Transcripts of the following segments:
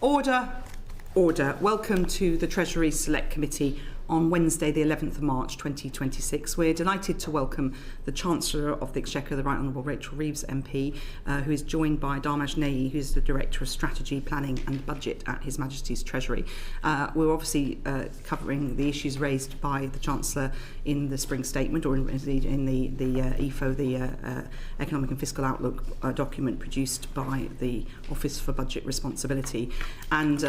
Order, order. Welcome to the Treasury Select Committee on Wednesday, the 11th of March 2026. We're delighted to welcome the Chancellor of the Exchequer, the Right Honourable Rachel Reeves MP, who is joined by Dharmesh, Nayee, who's the Director of Strategy, Planning and Budget at His Majesty's Treasury. We're obviously covering the issues raised by the Chancellor in the Spring Statement, or indeed in the EFO, the Economic and Fiscal Outlook document produced by the Office for Budget Responsibility. And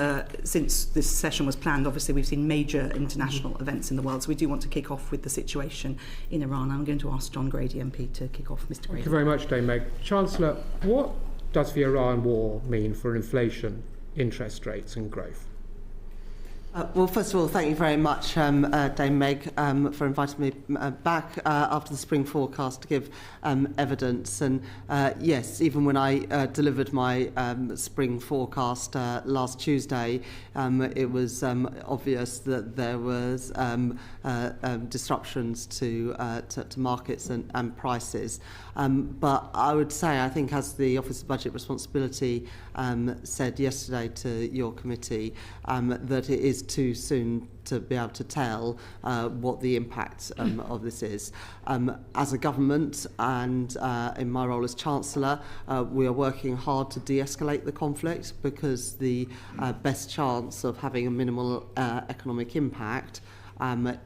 since this session was planned, obviously we've seen major international events in the world, so we do want to kick off with the situation in Iran. I'm going to ask John Grady MP to kick off. Mr. Grady. Thank you very much, Dame Meg. Chancellor, what does the Iran war mean for inflation, interest rates and growth? Well, first of all, thank you very much, Dame Meg, for inviting me back after the spring forecast to give evidence. And yes, even when I delivered my spring forecast last Tuesday, it was obvious that there was disruptions to markets and prices. But I would say, I think, as the Office of Budget Responsibility said yesterday to your committee, that it is too soon to be able to tell what the impact of this is. As a government and in my role as Chancellor, we are working hard to de-escalate the conflict, because the best chance of having a minimal economic impact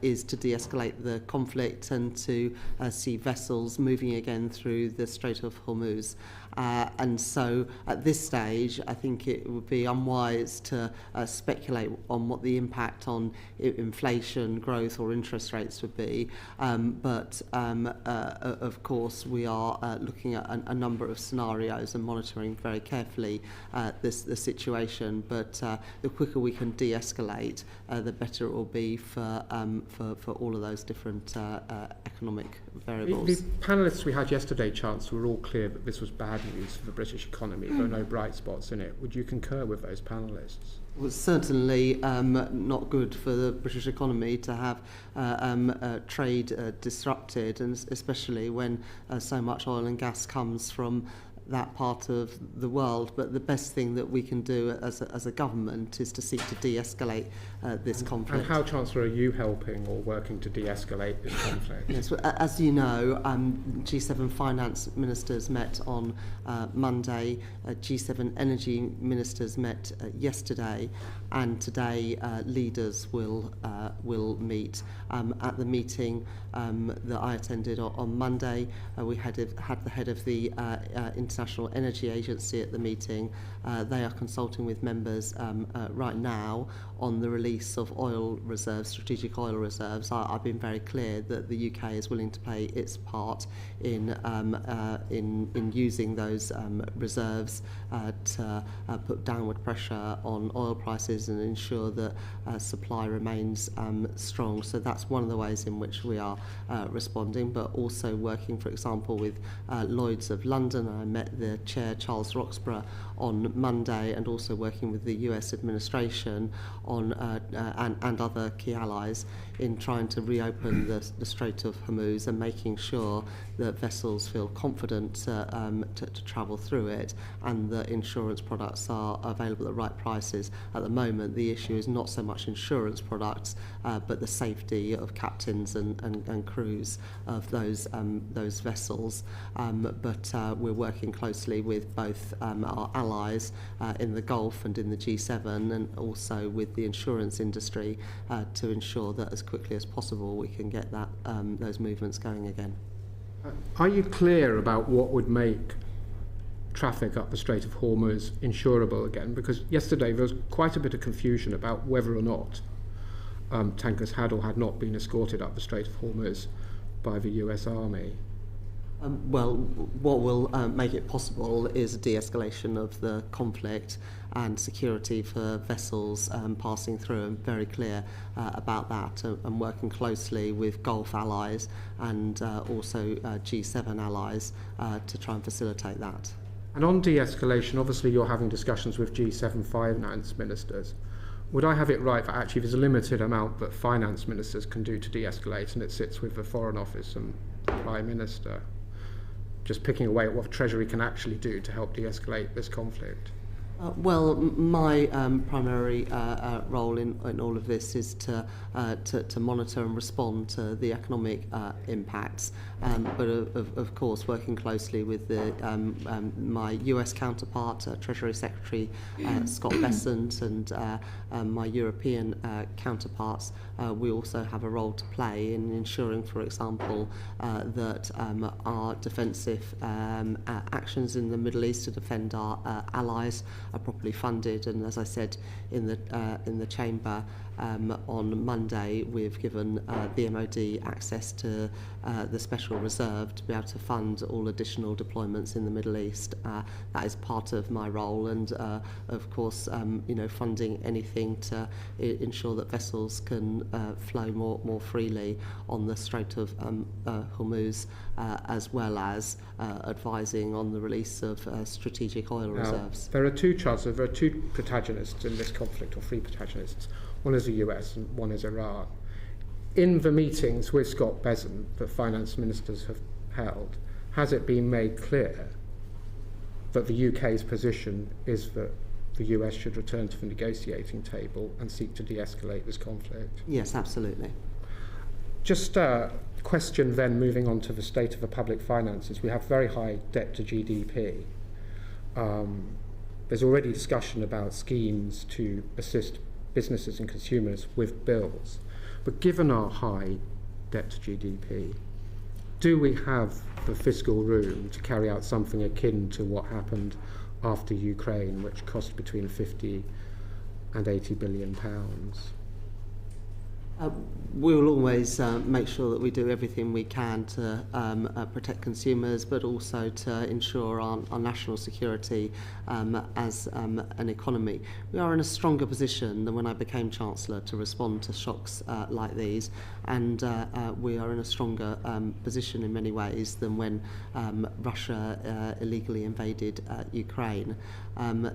is to de-escalate the conflict and to see vessels moving again through the Strait of Hormuz. And so at this stage, I think it would be unwise to speculate on what the impact on inflation, growth or interest rates would be. But of course, we are looking at a number of scenarios and monitoring very carefully the situation. But the quicker we can de-escalate, the better it will be for all of those different economic variables. The panellists we had yesterday, Chancellor, were all clear that this was bad news for the British economy. There are no bright spots in it. Would you concur with those panellists? Well, it's certainly not good for the British economy to have trade disrupted, and especially when so much oil and gas comes from that part of the world. But the best thing that we can do as a government is to seek to de-escalate this conflict. And how, Chancellor, are you helping or working to de-escalate this conflict? Yes, well, as you know, G7 finance ministers met on Monday, G7 energy ministers met yesterday, and today leaders will meet. At the meeting that I attended on Monday, we had the head of the International Energy Agency at the meeting. They are consulting with members right now on the release of oil reserves, strategic oil reserves. I've been very clear that the UK is willing to play its part in using those reserves to put downward pressure on oil prices and ensure that supply remains strong. So that's one of the ways in which we are responding, but also working, for example, with Lloyd's of London. I met the chair, Charles Roxburgh, on Monday, and also working with the US administration on and other key allies in trying to reopen the Strait of Hormuz and making sure that vessels feel confident to travel through it, and that insurance products are available at the right prices. At the moment, the issue is not so much insurance products, but the safety of captains and crews of those vessels. But we're working closely with both our allies in the Gulf and in the G7, and also with the insurance industry to ensure that as quickly as possible we can get those movements going again. Are you clear about what would make traffic up the Strait of Hormuz insurable again? Because yesterday there was quite a bit of confusion about whether or not tankers had or had not been escorted up the Strait of Hormuz by the US Army. Well, what will make it possible is a de-escalation of the conflict and security for vessels passing through. I'm very clear about that, and working closely with Gulf allies and also G7 allies to try and facilitate that. And on de-escalation, obviously you're having discussions with G7 finance ministers. Would I have it right that actually there's a limited amount that finance ministers can do to de-escalate, and it sits with the Foreign Office and the Prime Minister? Just picking away at what the Treasury can actually do to help de-escalate this conflict. My primary role in all of this is to monitor and respond to the economic impacts, but of course working closely with my US counterpart, Treasury Secretary Scott Bessent, and my European counterparts. We also have a role to play in ensuring, for example, that our defensive actions in the Middle East to defend our allies are properly funded. And as I said in the chamber on Monday, we've given the MOD access to the Special Reserve to be able to fund all additional deployments in the Middle East. That is part of my role, and of course, funding anything to ensure that vessels can flow more freely on the Strait of Hormuz, as well as advising on the release of strategic oil reserves. There are two protagonists in this conflict, or three protagonists. One is the US and one is Iran. In the meetings with Scott Bessent that finance ministers have held, has it been made clear that the UK's position is that the US should return to the negotiating table and seek to de-escalate this conflict? Yes, absolutely. Just a question then, moving on to the state of the public finances. We have very high debt to GDP. There's already discussion about schemes to assist businesses and consumers with bills. But given our high debt to GDP, do we have the fiscal room to carry out something akin to what happened after Ukraine, which cost between 50 and 80 billion pounds? We will always make sure that we do everything we can to protect consumers, but also to ensure our national security as an economy. We are in a stronger position than when I became Chancellor to respond to shocks like these, and we are in a stronger position in many ways than when Russia illegally invaded Ukraine.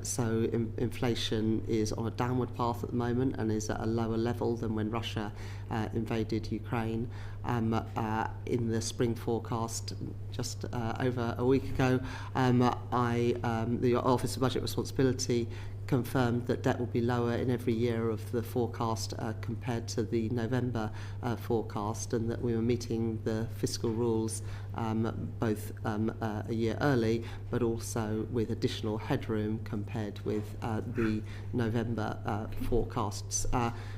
So inflation is on a downward path at the moment and is at a lower level than when Russia invaded Ukraine. In the spring forecast just over a week ago, the Office of Budget Responsibility confirmed that debt will be lower in every year of the forecast compared to the November forecast, and that we were meeting the fiscal rules both a year early, but also with additional headroom compared with the November forecasts.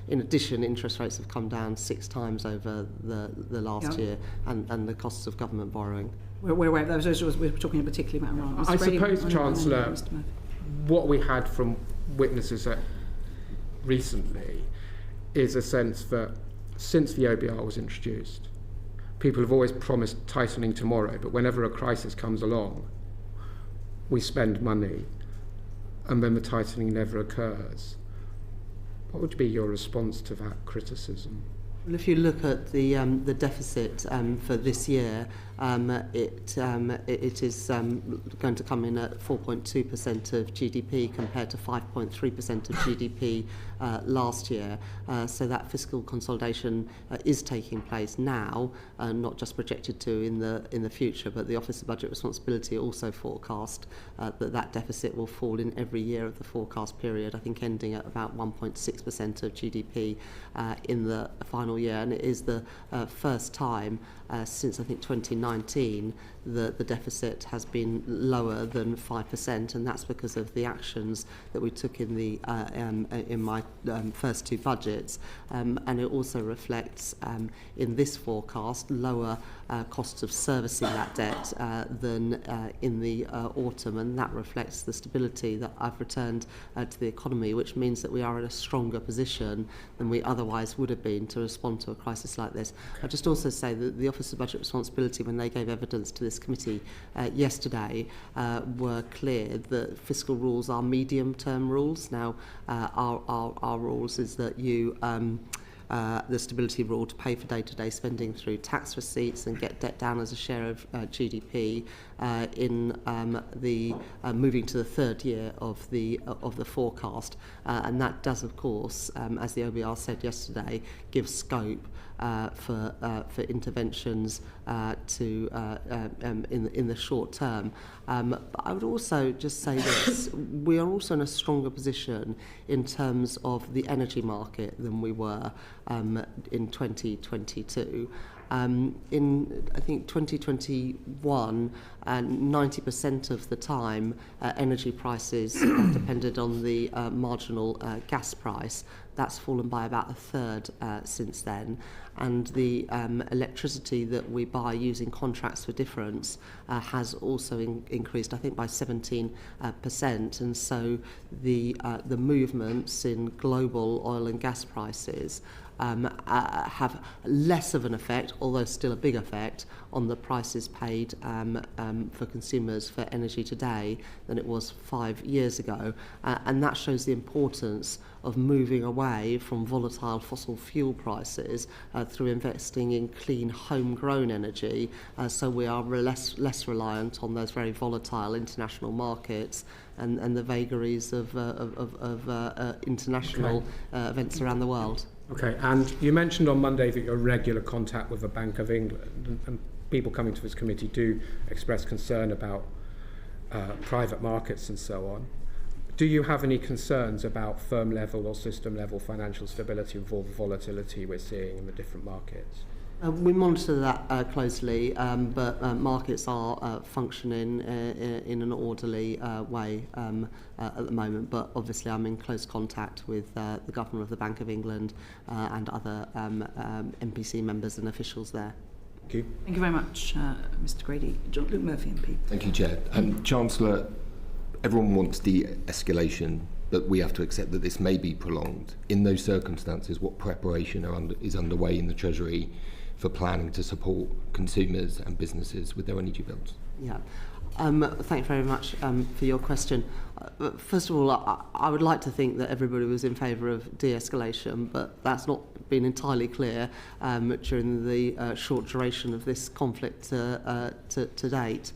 In addition, interest rates have come down 6 times over the last year, and the costs of government borrowing. We're aware of those. We're talking particularly about Iran. I suppose, Chancellor, what we had from witnesses recently is a sense that since the OBR was introduced, people have always promised tightening tomorrow, but whenever a crisis comes along, we spend money and then the tightening never occurs. What would be your response to that criticism? Well, if you look at the deficit for this year, it is going to come in at 4.2% of GDP compared to 5.3% of GDP last year. So that fiscal consolidation is taking place now, not just projected to in the future. But the Office of Budget Responsibility also forecast that deficit will fall in every year of the forecast period. I think ending at about 1.6% of GDP in the final year, and it is the first time since I think 2019 that the deficit has been lower than 5%, and that's because of the actions that we took in my first 2 budgets, and it also reflects in this forecast lower costs of servicing that debt than in the autumn, and that reflects the stability that I've returned to the economy, which means that we are in a stronger position than we otherwise would have been to respond to a crisis like this. I'd just also say that the Office of Budget Responsibility, when they gave evidence to this committee yesterday, were clear that fiscal rules are medium-term rules. Now, our rules is that you the stability rule to pay for day-to-day spending through tax receipts and get debt down as a share of GDP in the moving to the 3rd year of the forecast, and that does, of course, as the OBR said yesterday, give scope for interventions in the short term. But I would also just say this: we are also in a stronger position in terms of the energy market than we were in 2022. In, I think, 2021, 90% of the time, energy prices depended on the marginal gas price. That's fallen by about a third since then. And the electricity that we buy using contracts for difference has also increased, I think, by 17%. And so the movements in global oil and gas prices have less of an effect, although still a big effect, on the prices paid for consumers for energy today than it was 5 years ago. And that shows the importance of moving away from volatile fossil fuel prices through investing in clean homegrown energy, so we are less reliant on those very volatile international markets and the vagaries of international events around the world. Okay, and you mentioned on Monday that you're in regular contact with the Bank of England, and people coming to this committee do express concern about private markets and so on. Do you have any concerns about firm level or system level financial stability with all the volatility we're seeing in the different markets? We monitor that closely, but markets are functioning in an orderly way at the moment. But obviously I'm in close contact with the Governor of the Bank of England and other MPC members and officials there. Thank you. Thank you very much, Mr Grady. Luke Murphy MP. Thank you, Chair. Chancellor, everyone wants de-escalation, but we have to accept that this may be prolonged. In those circumstances, what preparation is underway in the Treasury for planning to support consumers and businesses with their energy bills? Yeah. Thank you very much for your question. First of all, I would like to think that everybody was in favour of de-escalation, but that's not been entirely clear during the short duration of this conflict to date.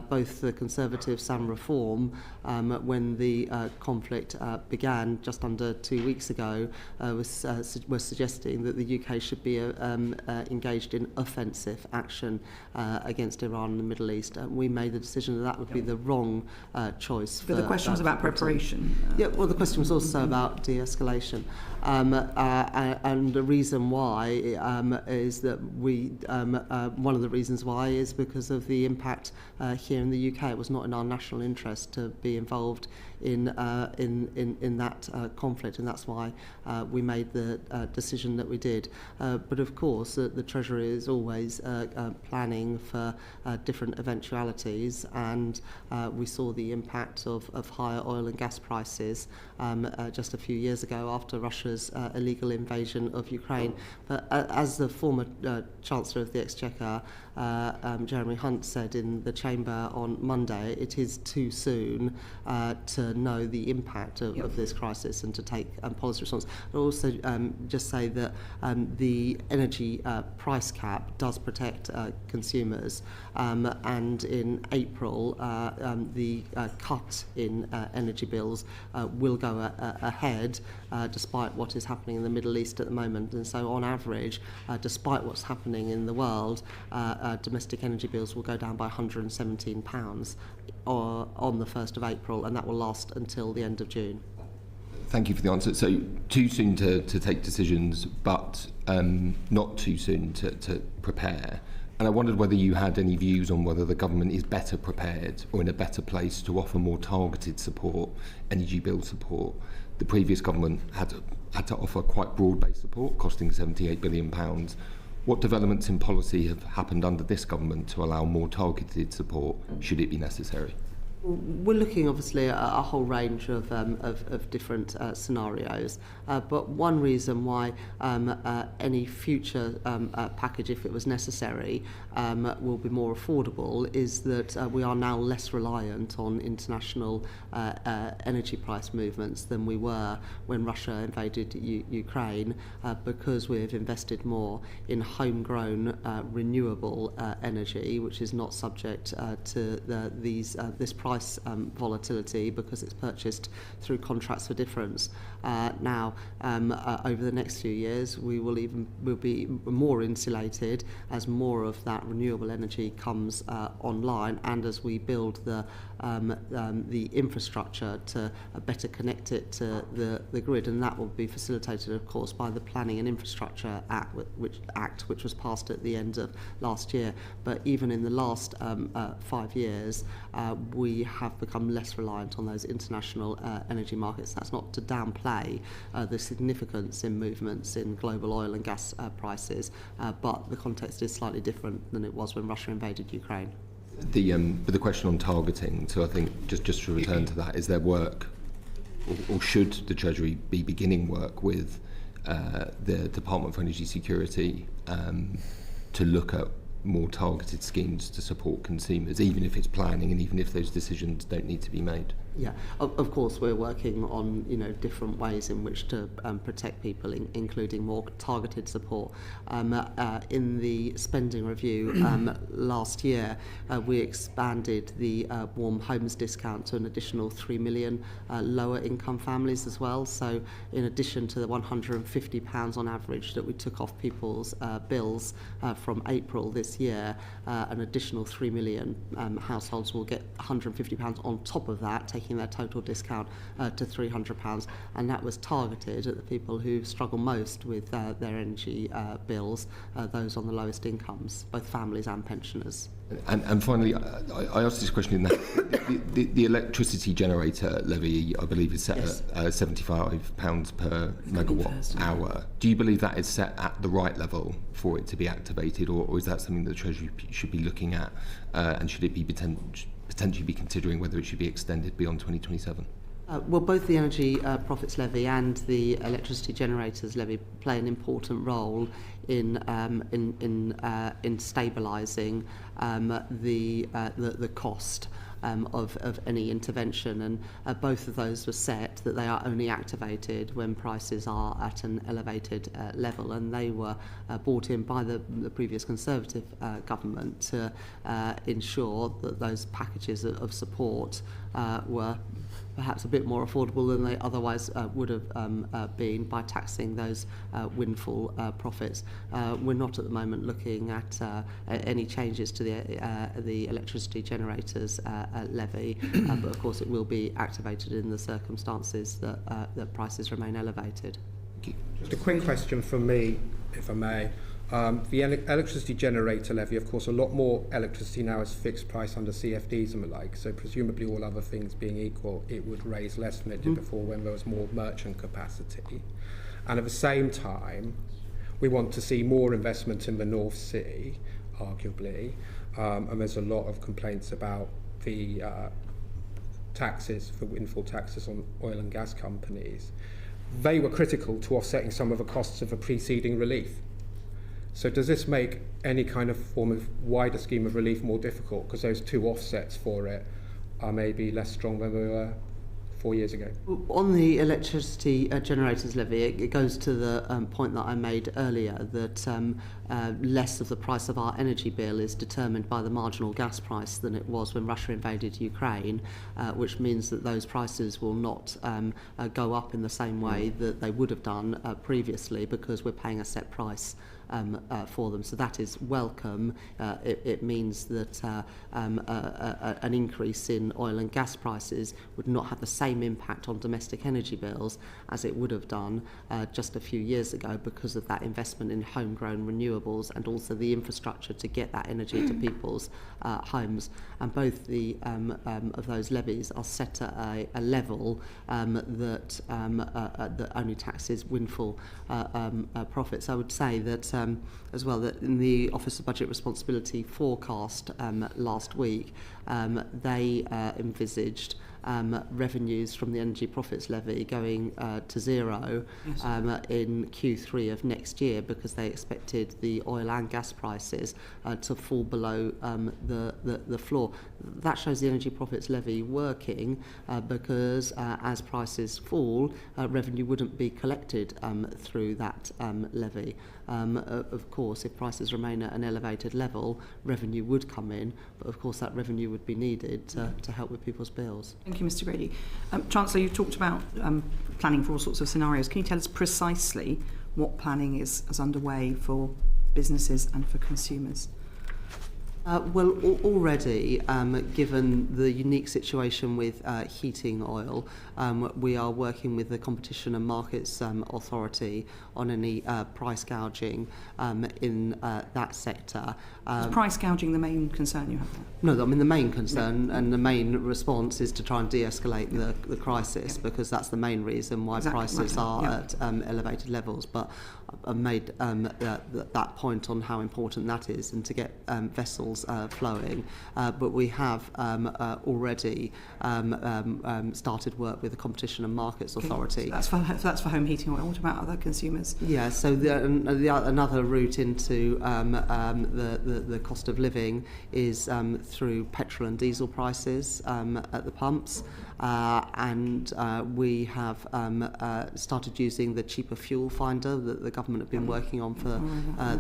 Both the Conservatives and Reform, when the conflict began just under 2 weeks ago, were suggesting that the UK should be engaged in offensive action against Iran and the Middle East. We made the decision that would be the wrong choice. But the question was about preparation. Yeah, well, the question was also about de-escalation. And the reason why is that one of the reasons why is because of the impact here in the UK. It was not in our national interest to be involved in that conflict, and that's why we made the decision that we did. But of course, the Treasury is always planning for different eventualities, and we saw the impact of higher oil and gas prices just a few years ago after Russia's illegal invasion of Ukraine. But as the former Chancellor of the Exchequer, Jeremy Hunt, said in the Chamber on Monday, it is too soon to know the impact of this crisis and to take policy response. I'll also just say that the energy price cap does protect consumers, and in April the cut in energy bills will go ahead despite what is happening in the Middle East at the moment. And so on average, despite what's happening in the world, domestic energy bills will go down by £117 on the 1st of April, and that will last until the end of June. Thank you for the answer. So too soon to take decisions, but not too soon to prepare. And I wondered whether you had any views on whether the government is better prepared or in a better place to offer more targeted support, energy bill support. The previous government had to offer quite broad-based support, costing £78 billion. What developments in policy have happened under this government to allow more targeted support, should it be necessary? We're looking obviously at a whole range of different scenarios, but one reason why any future package, if it was necessary, will be more affordable is that we are now less reliant on international energy price movements than we were when Russia invaded Ukraine, because we have invested more in homegrown renewable energy, which is not subject to this price price volatility because it's purchased through contracts for difference. Now, over the next few years, we'll be more insulated as more of that renewable energy comes online, and as we build the infrastructure to better connect it to the grid, and that will be facilitated, of course, by the Planning and Infrastructure Act, which was passed at the end of last year. But even in the last 5 years, we have become less reliant on those international energy markets. That's not to downplay the significance in movements in global oil and gas prices, but the context is slightly different than it was when Russia invaded Ukraine. But the question on targeting, so I think just to return to that, is there work, or should the Treasury be beginning work with the Department for Energy Security to look at more targeted schemes to support consumers, even if it's planning and even if those decisions don't need to be made? Yeah, of course we're working on different ways in which to protect people, including more targeted support. In the spending review last year, we expanded the warm homes discount to an additional 3 million lower income families as well. So in addition to the £150 on average that we took off people's bills from April this year, an additional 3 million households will get £150 on top of that, taking their total discount to £300, and that was targeted at the people who struggle most with their energy bills, those on the lowest incomes, both families and pensioners. And finally, I asked this question in that the electricity generator levy, I believe, is set Yes. at £75 per megawatt hour. Do you believe that is set at the right level for it to be activated, or is that something that the Treasury should be looking at, and should it be potentially be considering whether it should be extended beyond 2027? Well, both the Energy Profits Levy and the Electricity Generators Levy play an important role in stabilising the cost of any intervention, and both of those were set that they are only activated when prices are at an elevated level, and they were brought in by the previous Conservative government to ensure that those packages of support were perhaps a bit more affordable than they otherwise would have been by taxing those windfall profits. We're not at the moment looking at any changes to the electricity generators levy, but of course it will be activated in the circumstances that prices remain elevated. Just a quick question from me, if I may. The electricity generator levy, of course, a lot more electricity now is fixed price under CFDs and the like, so presumably all other things being equal, it would raise less than it did before when there was more merchant capacity. And at the same time, we want to see more investment in the North Sea, arguably, and there's a lot of complaints about the taxes, the windfall taxes on oil and gas companies. They were critical to offsetting some of the costs of the preceding relief. So does this make any kind of form of wider scheme of relief more difficult, because those two offsets for it are maybe less strong than they were 4 years ago? On the electricity generators levy, it goes to the point that I made earlier, that less of the price of our energy bill is determined by the marginal gas price than it was when Russia invaded Ukraine, which means that those prices will not go up in the same way that they would have done previously, because we're paying a set price for them. So that is welcome. It means that an increase in oil and gas prices would not have the same impact on domestic energy bills as it would have done just a few years ago, because of that investment in homegrown renewables and also the infrastructure to get that energy to people's homes. And both of those levies are set at a level that only taxes windfall profits. I would say that as well, that in the Office of Budget Responsibility forecast last week, they envisaged revenues from the Energy Profits Levy going to zero in Q3 of next year, because they expected the oil and gas prices to fall below the floor. That shows the Energy Profits Levy working, because as prices fall, revenue wouldn't be collected through that levy. Of course, if prices remain at an elevated level, revenue would come in, but of course that revenue would be needed to help with people's bills. Thank you, Mr. Grady. Chancellor, you talked about planning for all sorts of scenarios. Can you tell us precisely what planning is underway for businesses and for consumers? Well, already, given the unique situation with heating oil, we are working with the Competition and Markets Authority on any price gouging in that sector. Is price gouging the main concern you have there? No, I mean the main concern and the main response is to try and de-escalate the crisis, because that's the main reason why prices are at elevated levels. But I've made that point on how important that is, and to get vessels flowing. But we have already started work with the Competition and Markets Authority. So that's for home heating oil. What about other consumers? Yeah, so another route into the cost of living is through petrol and diesel prices at the pumps. And we have started using the cheaper fuel finder that the government have been working on for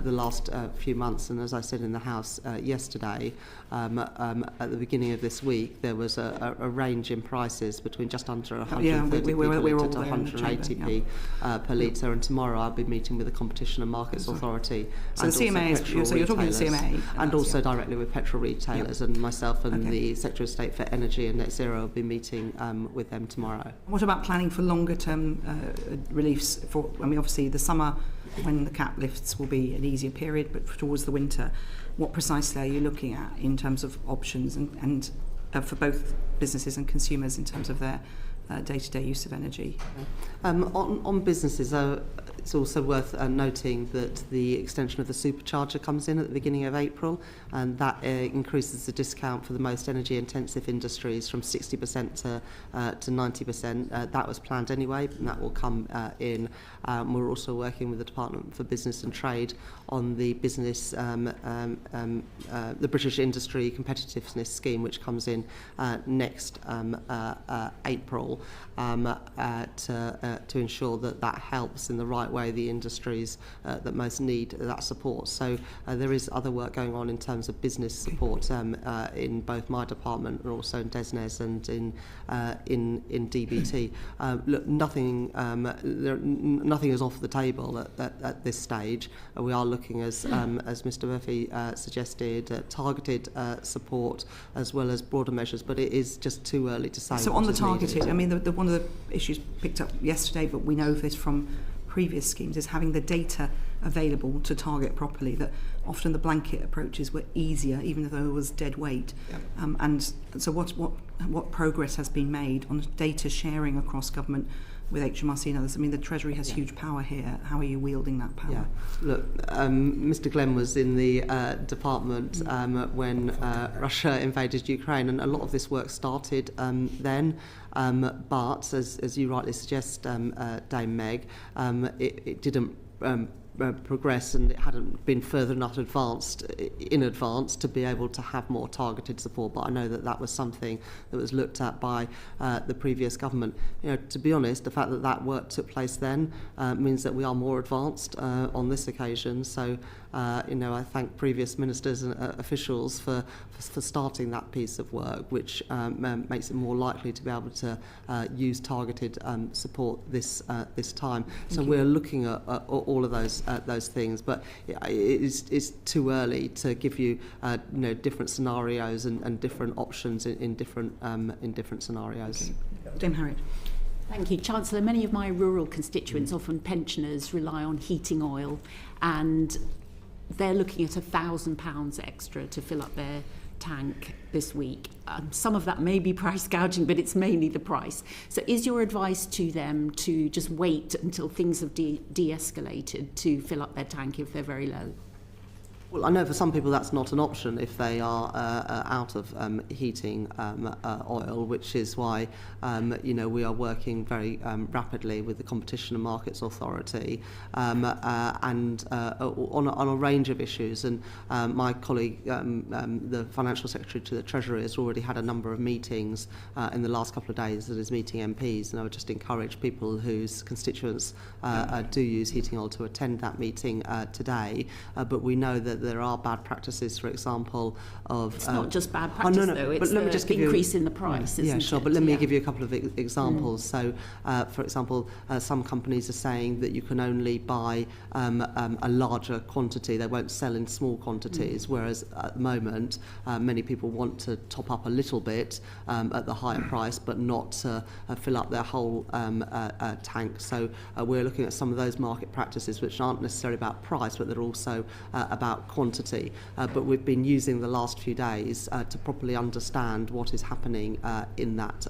the last few months. And as I said in the House yesterday, at the beginning of this week, there was a range in prices between just under 130p per litre to 180p per litre. And tomorrow I'll be meeting with the Competition and Markets Authority. So the CMA so you're talking to the CMA? And also directly with petrol retailers. And myself and the Secretary of State for Energy and Net Zero will be meeting with them tomorrow. What about planning for longer term reliefs? Obviously the summer, when the cap lifts, will be an easier period, but towards the winter, what precisely are you looking at in terms of options and for both businesses and consumers in terms of their day-to-day use of energy? On businesses, it's also worth noting that the extension of the supercharger comes in at the beginning of April, and that increases the discount for the most energy-intensive industries from 60% to 90%. That was planned anyway, and that will come in. We're also working with the Department for Business and Trade on the business, the British Industry Competitiveness Scheme, which comes in next April, to ensure that helps in the right way the industries that most need that support. So there is other work going on in terms of business support in both my department and also in DESNES and in DBT. Look, nothing is off the table at this stage. We are looking, as Mr. Murphy suggested, targeted support as well as broader measures, but it is just too early to say. So on the targeted, I mean, one of the issues picked up yesterday, but we know this from previous schemes, is having the data available to target properly, that often the blanket approaches were easier, even though it was dead weight. And so what progress has been made on data sharing across government with HMRC and others? I mean, the Treasury has huge power here. How are you wielding that power? Yeah. Look, Mr. Glenn was in the department when Russia invaded Ukraine, and a lot of this work started then. But as you rightly suggest, Dame Meg, it didn't progress, and it hadn't been further enough advanced to be able to have more targeted support. But I know that was something that was looked at by the previous government. To be honest, the fact that work took place then means that we are more advanced on this occasion. So I thank previous ministers and officials for starting that piece of work, which makes it more likely to be able to use targeted support this time. So we're looking at all of those things, but it's too early to give you different scenarios and different options in different scenarios. Okay. Dame Harriet. Thank you, Chancellor. Many of my rural constituents, often pensioners, rely on heating oil, and they're looking at £1,000 extra to fill up their tank this week. Some of that may be price gouging, but it's mainly the price. So is your advice to them to just wait until things have de-escalated to fill up their tank if they're very low? Well, I know for some people that's not an option if they are out of heating oil, which is why we are working very rapidly with the Competition and Markets Authority and on a range of issues. And my colleague, the Financial Secretary to the Treasury, has already had a number of meetings in the last couple of days that is meeting MPs, and I would just encourage people whose constituents do use heating oil to attend that meeting today. But we know that there are bad practices, for example, of... It's not just bad practice, though, it's the increase in the price, isn't it? Yeah, sure, but let me give you a couple of examples. So, for example, some companies are saying that you can only buy a larger quantity. They won't sell in small quantities, whereas at the moment, many people want to top up a little bit at the higher price, but not fill up their whole tank. So we're looking at some of those market practices, which aren't necessarily about price, but they're also about quantity. But we've been using the last few days to properly understand what is happening in that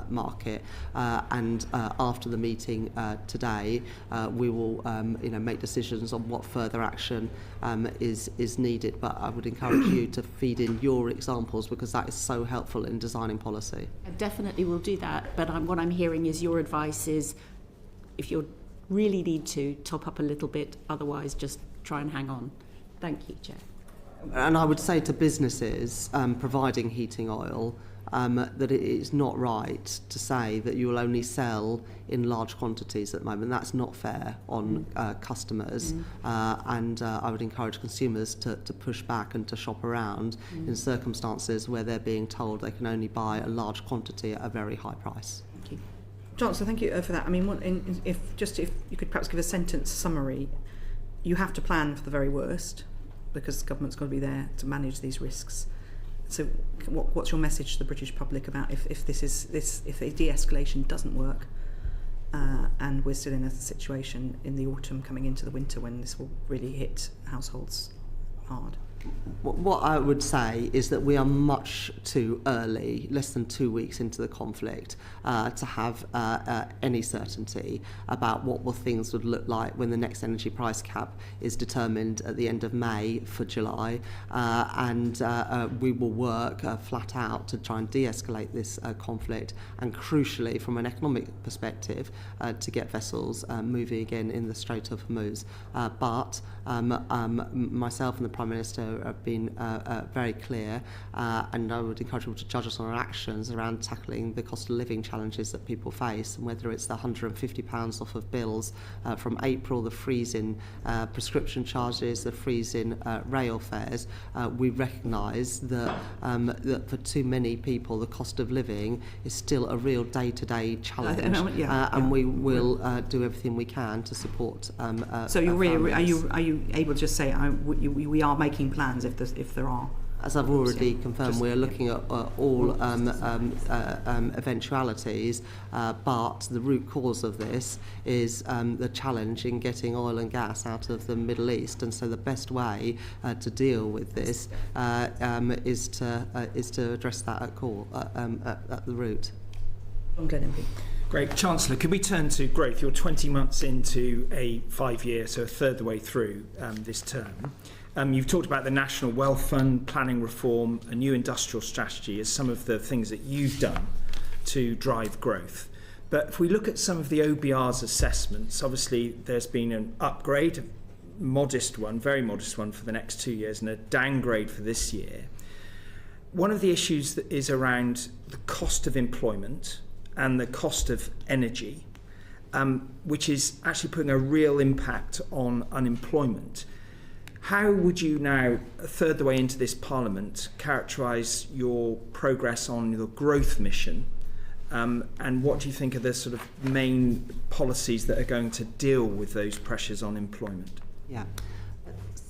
market. And after the meeting today, we will make decisions on what further action is needed. But I would encourage you to feed in your examples, because that is so helpful in designing policy. I definitely will do that. But what I'm hearing is your advice is, if you really need to, top up a little bit, otherwise just try and hang on. Thank you, Chair. And I would say to businesses providing heating oil that it is not right to say that you will only sell in large quantities at the moment. That's not fair on customers. And I would encourage consumers to push back and to shop around in circumstances where they're being told they can only buy a large quantity at a very high price. Thank you. Chancellor, thank you for that. I mean, if you could perhaps give a sentence summary. You have to plan for the very worst, because the government's got to be there to manage these risks. So what's your message to the British public about if the de-escalation doesn't work and we're still in a situation in the autumn coming into the winter when this will really hit households hard? What I would say is that we are much too early, less than 2 weeks into the conflict, to have any certainty about what things would look like when the next energy price cap is determined at the end of May for July. And we will work flat out to try and de-escalate this conflict, and crucially, from an economic perspective, to get vessels moving again in the Strait of Hormuz. But myself and the Prime Minister have been very clear, and I would encourage people to judge us on our actions around tackling the cost of living challenges that people face, and whether it's the £150 off of bills from April, the freeze in prescription charges, the freeze in rail fares. We recognise that for too many people the cost of living is still a real day-to-day challenge, and we will do everything we can to support. So are you able to just say we are making plans if there are? As I've already confirmed, we're looking at all eventualities, but the root cause of this is the challenge in getting oil and gas out of the Middle East, and so the best way to deal with this is to address that at the root. Great. Chancellor, could we turn to growth? You're 20 months into a 5-year, so a third of the way through this term. You've talked about the National Wealth Fund, planning reform, a new industrial strategy as some of the things that you've done to drive growth. But if we look at some of the OBR's assessments, obviously there's been an upgrade, a modest one, very modest one for the next 2 years, and a downgrade for this year. One of the issues that is around the cost of employment and the cost of energy, which is actually putting a real impact on unemployment. How would you now, a third of the way into this Parliament, characterise your progress on your growth mission, and what do you think are the sort of main policies that are going to deal with those pressures on employment? Yeah.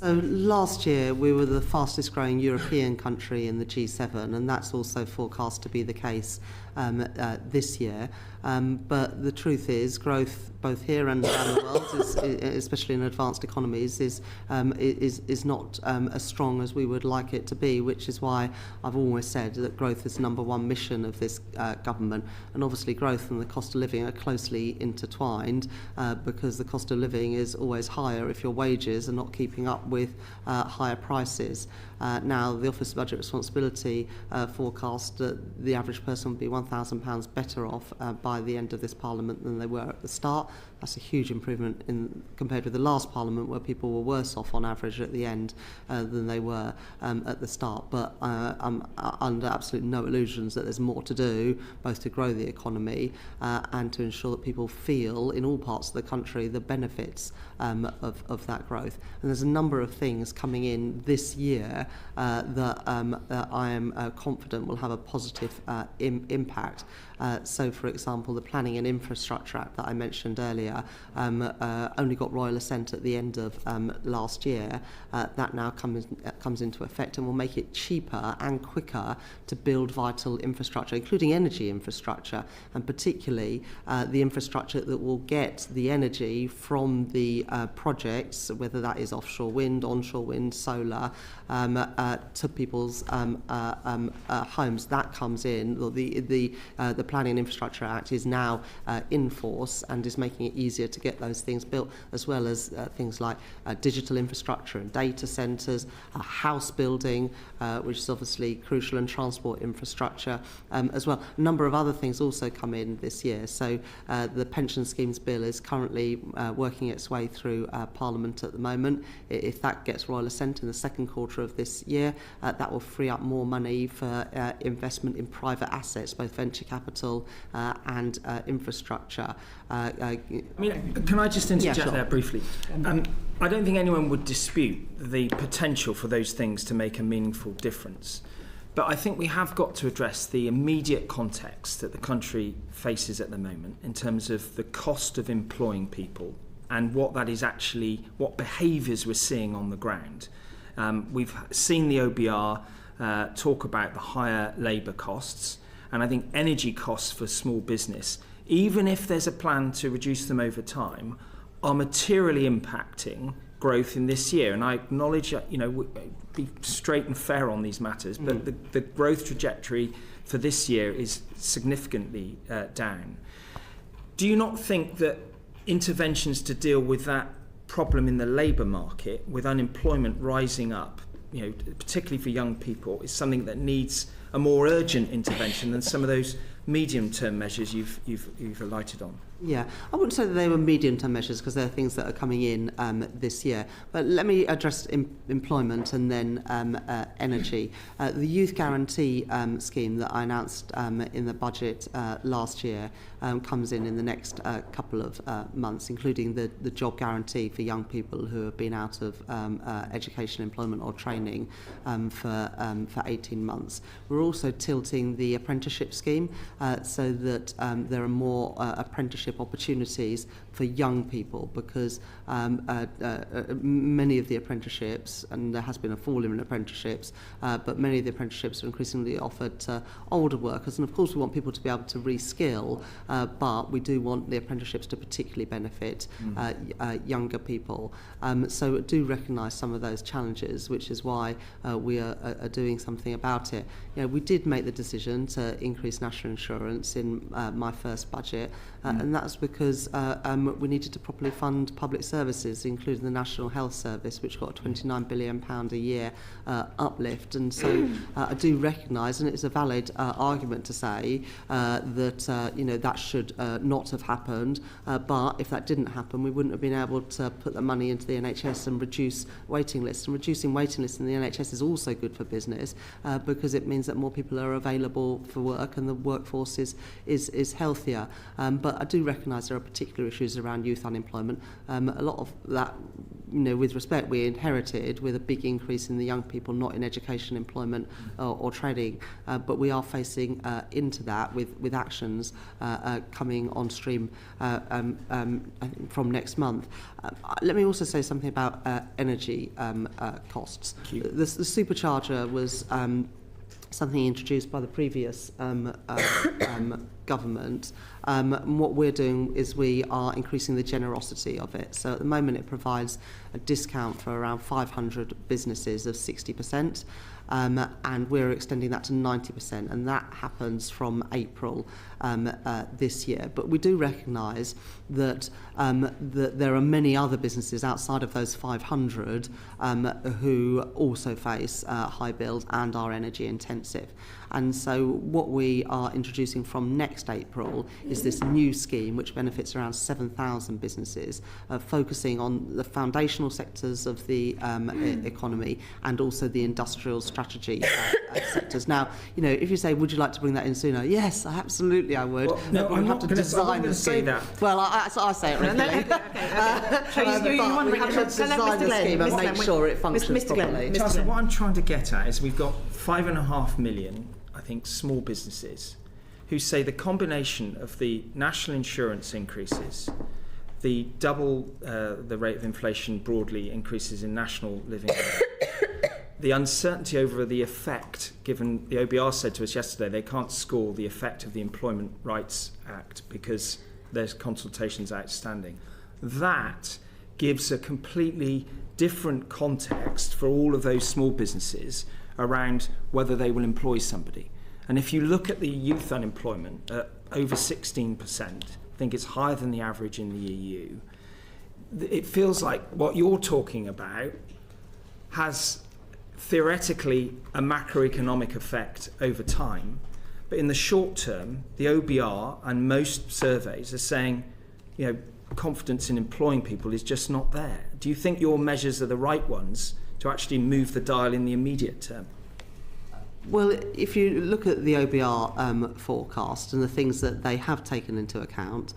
So last year we were the fastest growing European country in the G7, and that's also forecast to be the case this year. But the truth is, growth both here and around the world, especially in advanced economies, is not as strong as we would like it to be, which is why I've always said that growth is the number one mission of this government. And obviously growth and the cost of living are closely intertwined, because the cost of living is always higher if your wages are not keeping up with higher prices. Now, the Office of Budget Responsibility forecast that the average person would be £1,000 better off by the end of this Parliament than they were at the start. That's a huge improvement compared with the last Parliament, where people were worse off on average at the end than they were at the start. But I'm under absolute no illusions that there's more to do, both to grow the economy and to ensure that people feel in all parts of the country the benefits of that growth. And there's a number of things coming in this year that I am confident will have a positive impact. So, for example, the Planning and Infrastructure Act that I mentioned earlier only got royal assent at the end of last year. That now comes into effect and will make it cheaper and quicker to build vital infrastructure, including energy infrastructure, and particularly the infrastructure that will get the energy from the projects, whether that is offshore wind, onshore wind, solar, to people's homes. That comes in. The Planning and Infrastructure Act is now in force and is making it easier to get those things built, as well as things like digital infrastructure and data centres, house building, which is obviously crucial, and transport infrastructure as well. A number of other things also come in this year. So the Pension Schemes Bill is currently working its way through Parliament at the moment. If that gets royal assent in the second quarter of this year, that will free up more money for investment in private assets, both venture capital and infrastructure. Can I just interject there briefly? I don't think anyone would dispute the potential for those things to make a meaningful difference. But I think we have got to address the immediate context that the country faces at the moment in terms of the cost of employing people and what that is actually, what behaviours we're seeing on the ground. We've seen the OBR talk about the higher labour costs, and I think energy costs for small business, even if there's a plan to reduce them over time, are materially impacting growth in this year. And I acknowledge, be straight and fair on these matters, but the growth trajectory for this year is significantly down. Do you not think that interventions to deal with that problem in the labour market, with unemployment rising up, particularly for young people, is something that needs a more urgent intervention than some of those medium-term measures you've alighted on? Yeah, I wouldn't say that they were medium-term measures because they're things that are coming in this year. But let me address employment and then energy. The Youth Guarantee scheme that I announced in the budget last year comes in the next couple of months, including the job guarantee for young people who have been out of education, employment or training for 18 months. We're also tilting the apprenticeship scheme so that there are more apprenticeship opportunities for young people, because many of the apprenticeships, and there has been a fall in apprenticeships, but many of the apprenticeships are increasingly offered to older workers. And of course we want people to be able to reskill, but we do want the apprenticeships to particularly benefit younger people. So do recognise some of those challenges, which is why we are doing something about it. We did make the decision to increase national insurance in my first budget, and that's because we needed to properly fund public services, including the National Health Service, which got a £29 billion a year uplift. And so I do recognise, and it's a valid argument to say that that should not have happened, but if that didn't happen, we wouldn't have been able to put the money into the NHS and reduce waiting lists. And reducing waiting lists in the NHS is also good for business, because it means that more people are available for work and the workforce is healthier. But I do recognise there are particular issues around youth unemployment. A lot of that, with respect, we inherited with a big increase in the young people not in education, employment or training, but we are facing into that with actions coming on stream from next month. Let me also say something about energy costs. The supercharger was something introduced by the previous government. What we're doing is we are increasing the generosity of it. So at the moment it provides a discount for around 500 businesses of 60%. and we're extending that to 90%, and that happens from April this year. But we do recognise that there are many other businesses outside of those 500 who also face high bills and are energy intensive. And so what we are introducing from next April is this new scheme which benefits around 7,000 businesses, focusing on the foundational sectors of the economy and also the industrial strategy sectors. Now, you know, if you say, would you like to bring that in sooner? Yes, absolutely I would. Well, no, I'm not going to say that. Well, I say it regularly. You want we have to design the scheme and make sure it functions properly. Chancellor, what I'm trying to get at is we've got 5.5 million, I think, small businesses who say the combination of the national insurance increases, the double the rate of inflation broadly increases in national living wage, the uncertainty over the effect, given the OBR said to us yesterday they can't score the effect of the Employment Rights Act because there's consultations outstanding. That gives a completely different context for all of those small businesses around whether they will employ somebody. And if you look at the youth unemployment at over 16%, I think it's higher than the average in the EU, it feels like what you're talking about has theoretically a macroeconomic effect over time. But in the short term, the OBR and most surveys are saying, you know, confidence in employing people is just not there. Do you think your measures are the right ones to actually move the dial in the immediate term? Well, if you look at the OBR forecast and the things that they have taken into account,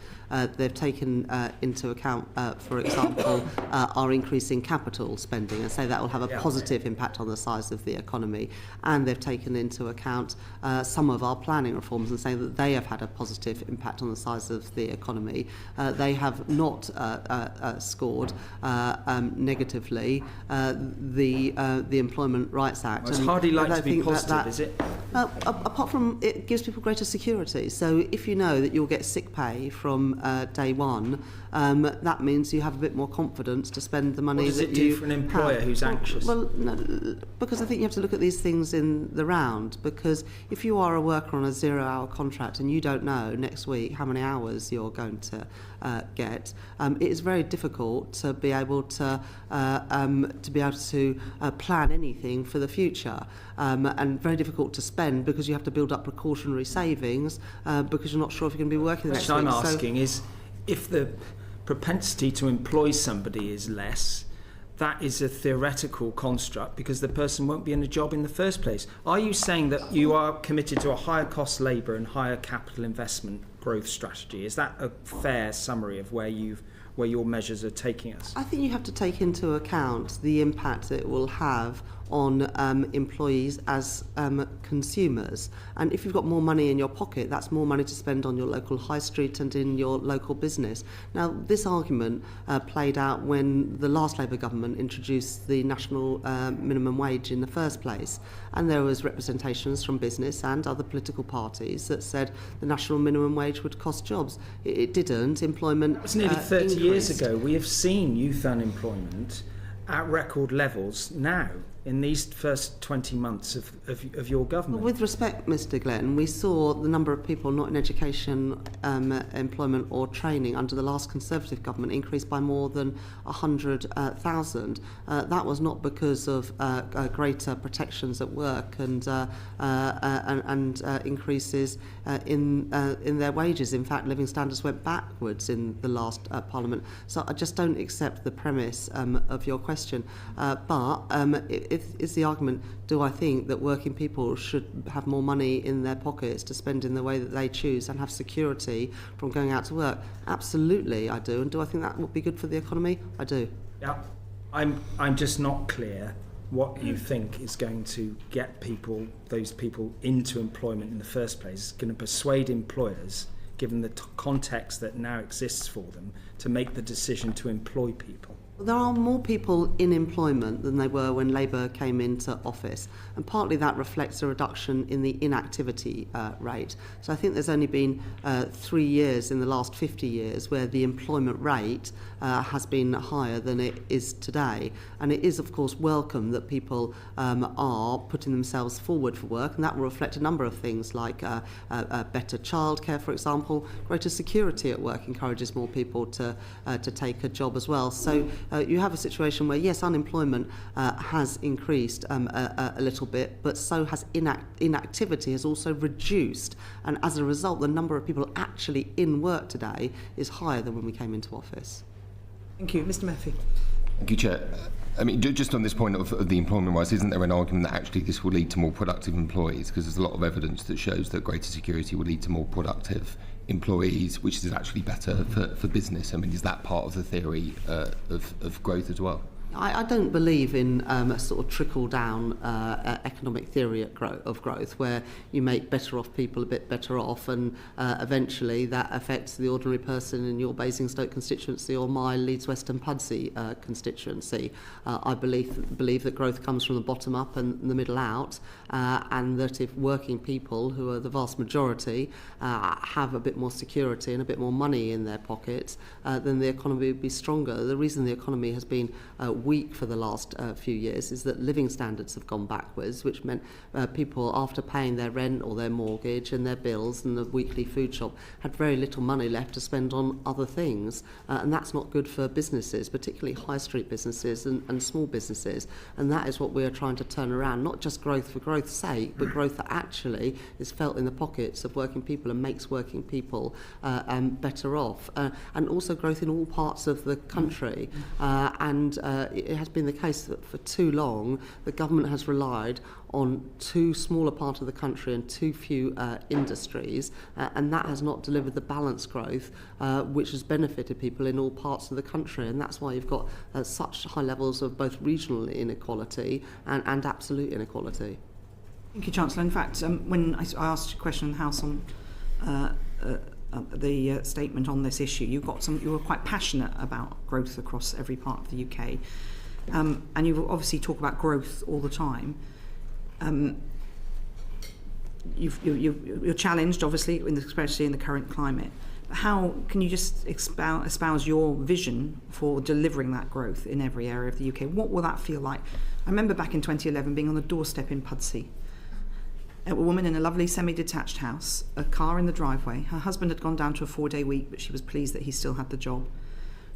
they've taken into account, for example, our increase in capital spending, and say that will have a positive impact on the size of the economy. And they've taken into account some of our planning reforms and saying that they have had a positive impact on the size of the economy. They have not scored negatively the Employment Rights Act. Well, it's hardly likely to be positive, is it? Apart from it gives people greater security. So if you know that you'll get sick pay from day one, that means you have a bit more confidence to spend the money that you have. What does it do for an employer who's anxious? Well, no, because I think you have to look at these things in the round, because if you are a worker on a 0-hour contract and you don't know next week how many hours you're going to get, it is very difficult to be able to plan anything for the future, and very difficult to spend because you have to build up precautionary savings because you're not sure if you're going to be working the next week. What I'm asking is, if the propensity to employ somebody is less, that is a theoretical construct because the person won't be in a job in the first place. Are you saying that you are committed to a higher cost labour and higher capital investment growth strategy? Is that a fair summary of where your measures are taking us? I think you have to take into account the impact that it will have on employees as consumers. And if you've got more money in your pocket, that's more money to spend on your local high street and in your local business. Now, this argument played out when the last Labour government introduced the national minimum wage in the first place. And there was representations from business and other political parties that said the national minimum wage would cost jobs. It didn't. Employment It's nearly 30 increased. years ago. We have seen youth unemployment at record levels now in these first 20 months of your government. Well, with respect, Mr. Glenn, we saw the number of people not in education, employment or training under the last Conservative government increase by more than 100,000. That was not because of greater protections at work and increases in their wages. In fact, living standards went backwards in the last Parliament. So I just don't accept the premise of your question. But it's the argument, do I think that working people should have more money in their pockets to spend in the way that they choose and have security from going out to work? Absolutely, I do. And do I think that would be good for the economy? I do. Yeah, I'm just not clear what you think is going to get those people into employment in the first place. It's going to persuade employers, given the context that now exists for them, to make the decision to employ people. There are more people in employment than they were when Labour came into office, and partly that reflects a reduction in the inactivity rate. So I think there's only been 3 years in the last 50 years where the employment rate has been higher than it is today. And it is, of course, welcome that people are putting themselves forward for work, and that will reflect a number of things like better childcare, for example. Greater security at work encourages more people to take a job as well. So you have a situation where, yes, unemployment has increased a little bit, but so has inactivity has also reduced. And as a result, the number of people actually in work today is higher than when we came into office. Thank you. Mr Murphy. Thank you, Chair. I mean, just on this point of the employment rise, isn't there an argument that actually this will lead to more productive employees? Because there's a lot of evidence that shows that greater security will lead to more productive employees, which is actually better for business. I mean, is that part of the theory of growth as well? I don't believe in a sort of trickle-down economic theory of growth where you make better off people a bit better off, and eventually that affects the ordinary person in your Basingstoke constituency or my Leeds West and Pudsey constituency. I believe that growth comes from the bottom up and the middle out, and that if working people, who are the vast majority, have a bit more security and a bit more money in their pockets, then the economy would be stronger. The reason the economy has been weak for the last few years is that living standards have gone backwards, which meant people, after paying their rent or their mortgage and their bills and the weekly food shop, had very little money left to spend on other things, and that's not good for businesses, particularly high street businesses and small businesses. And that is what we are trying to turn around, not just growth for growth's sake, but growth that actually is felt in the pockets of working people and makes working people better off, and also growth in all parts of the country. And it has been the case that for too long the government has relied on too small a part of the country and too few industries, and that has not delivered the balanced growth which has benefited people in all parts of the country. And that's why you've got such high levels of both regional inequality and absolute inequality. Thank you, Chancellor. In fact, when I asked a question in the House on the statement on this issue, you were quite passionate about growth across every part of the UK, and you obviously talk about growth all the time. You're challenged, obviously, especially in the current climate. How can you just espouse your vision for delivering that growth in every area of the UK? What will that feel like? I remember back in 2011 being on the doorstep in Pudsey. A woman in a lovely semi-detached house, a car in the driveway. Her husband had gone down to a 4-day week, but she was pleased that he still had the job.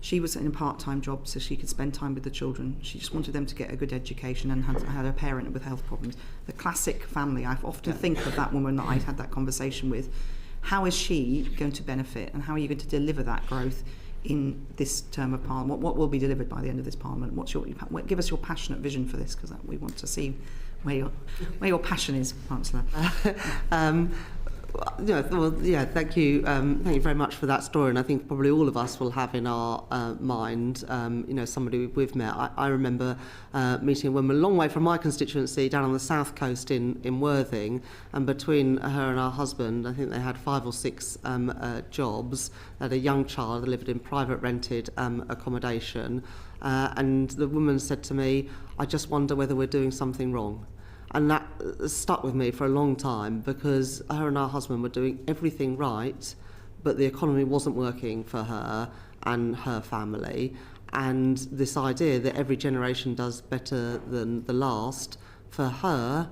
She was in a part-time job so she could spend time with the children. She just wanted them to get a good education, and had a parent with health problems. The classic family. I often think of that woman that I'd had that conversation with. How is she going to benefit, and how are you going to deliver that growth in this term of Parliament? What will be delivered by the end of this Parliament? Give us your passionate vision for this, because we want to see where your passion is, Chancellor. Thank you very much for that story. And I think probably all of us will have in our mind, somebody we've met. I remember meeting a woman a long way from my constituency down on the south coast in Worthing, and between her and her husband, I think they had 5 or 6 jobs. They had a young child that lived in private rented accommodation, and the woman said to me, "I just wonder whether we're doing something wrong." And that stuck with me for a long time, because her and her husband were doing everything right, but the economy wasn't working for her and her family. And this idea that every generation does better than the last, for her,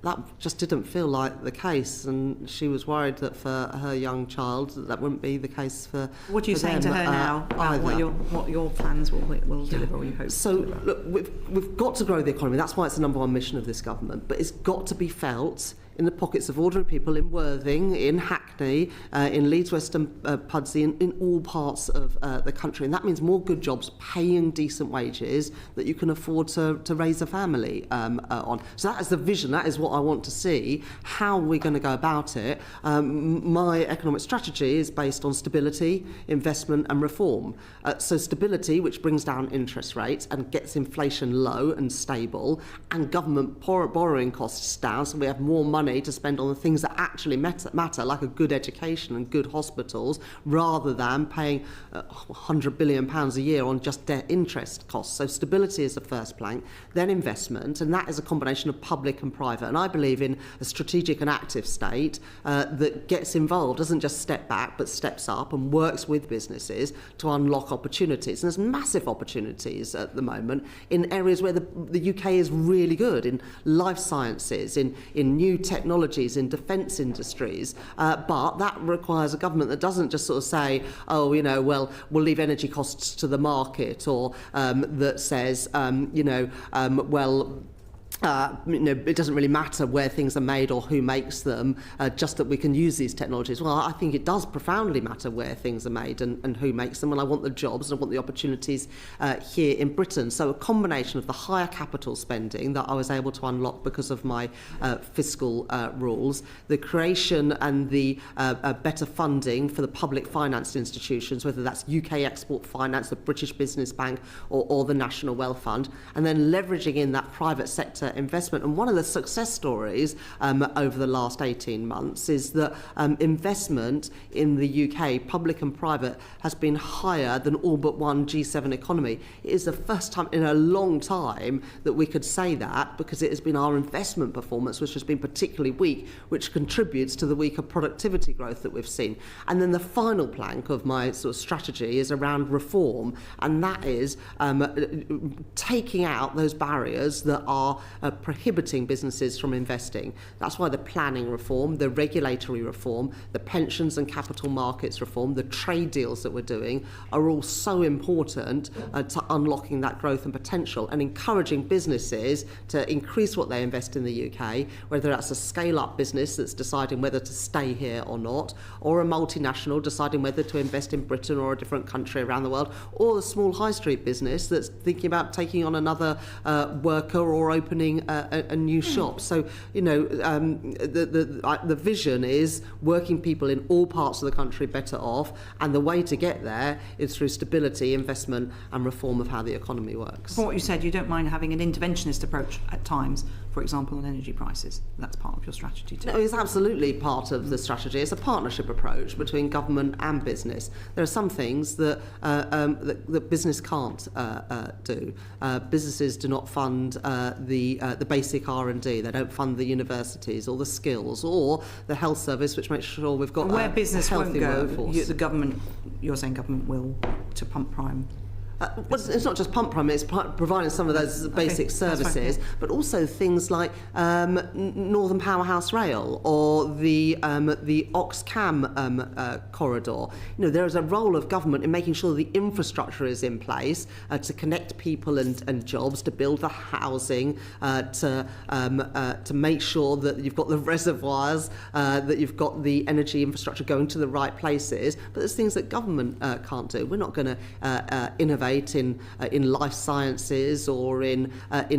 that just didn't feel like the case, and she was worried that for her young child that wouldn't be the case for What are you saying to her now about what your plans will deliver, or you hope? So look, we've got to grow the economy. That's why it's the number one mission of this government. But it's got to be felt in the pockets of ordinary people in Worthing, in Hackney, in Leeds West and Pudsey, in all parts of the country. And that means more good jobs, paying decent wages that you can afford to raise a family on. So that is the vision. That is what I want to see. How are we going to go about it? My economic strategy is based on stability, investment and reform. So stability, which brings down interest rates and gets inflation low and stable, and government borrowing costs down, so we have more money money to spend on the things that actually matter, like a good education and good hospitals, rather than paying £100 billion a year on just debt interest costs. So stability is the first plank, then investment, and that is a combination of public and private. And I believe in a strategic and active state that gets involved, doesn't just step back, but steps up and works with businesses to unlock opportunities. And there's massive opportunities at the moment in areas where the UK is really good, in life sciences, in new technologies, in defence industries. But that requires a government that doesn't just sort of say, oh, well, we'll leave energy costs to the market, or that says, it doesn't really matter where things are made or who makes them, just that we can use these technologies. Well, I think it does profoundly matter where things are made and who makes them, and I want the jobs and I want the opportunities here in Britain. So a combination of the higher capital spending that I was able to unlock because of my fiscal rules, the creation and the better funding for the public financed institutions, whether that's UK Export Finance, the British Business Bank, or the National Wealth Fund, and then leveraging in that private sector investment. And one of the success stories over the last 18 months is that investment in the UK, public and private, has been higher than all but one G7 economy. It is the first time in a long time that we could say that, because it has been our investment performance which has been particularly weak, which contributes to the weaker productivity growth that we've seen. And then the final plank of my sort of strategy is around reform, and that is taking out those barriers that are prohibiting businesses from investing. That's why the planning reform, the regulatory reform, the pensions and capital markets reform, the trade deals that we're doing are all so important to unlocking that growth and potential, and encouraging businesses to increase what they invest in the UK, whether that's a scale-up business that's deciding whether to stay here or not, or a multinational deciding whether to invest in Britain or a different country around the world, or the small high street business that's thinking about taking on another worker or opening a new shop. So, the vision is working people in all parts of the country better off, and the way to get there is through stability, investment, and reform of how the economy works. From what you said, you don't mind having an interventionist approach at times, for example, on energy prices. That's part of your strategy too. No, it's absolutely part of the strategy. It's a partnership approach between government and business. There are some things that that business can't do. Businesses do not fund the basic R&D. They don't fund the universities or the skills or the health service, which makes sure we've got where business a won't healthy go, workforce. the government, you're saying government will, to pump prime. Well, it's not just pump prime, it's providing some of those basic services, but also things like Northern Powerhouse Rail or the Oxcam corridor. There is a role of government in making sure the infrastructure is in place to connect people and jobs, to build the housing, to make sure that you've got the reservoirs, that you've got the energy infrastructure going to the right places. But there's things that government can't do. We're not going to innovate in life sciences or in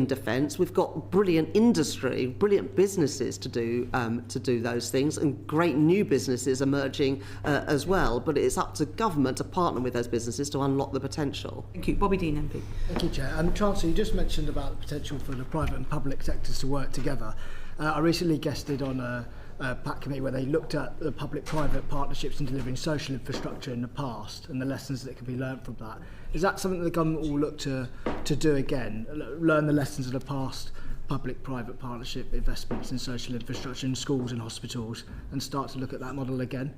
defence. We've got brilliant industry, brilliant businesses to do those things, and great new businesses emerging as well. But it's up to government to partner with those businesses to unlock the potential. Thank you. Bobby Dean, MP. Thank you, Chair. Chancellor, you just mentioned about the potential for the private and public sectors to work together. I recently guested on a PAC committee where they looked at the public-private partnerships in delivering social infrastructure in the past and the lessons that can be learned from that. Is that something that the government will look to do again, learn the lessons of the past public-private partnership investments in social infrastructure in schools and hospitals, and start to look at that model again?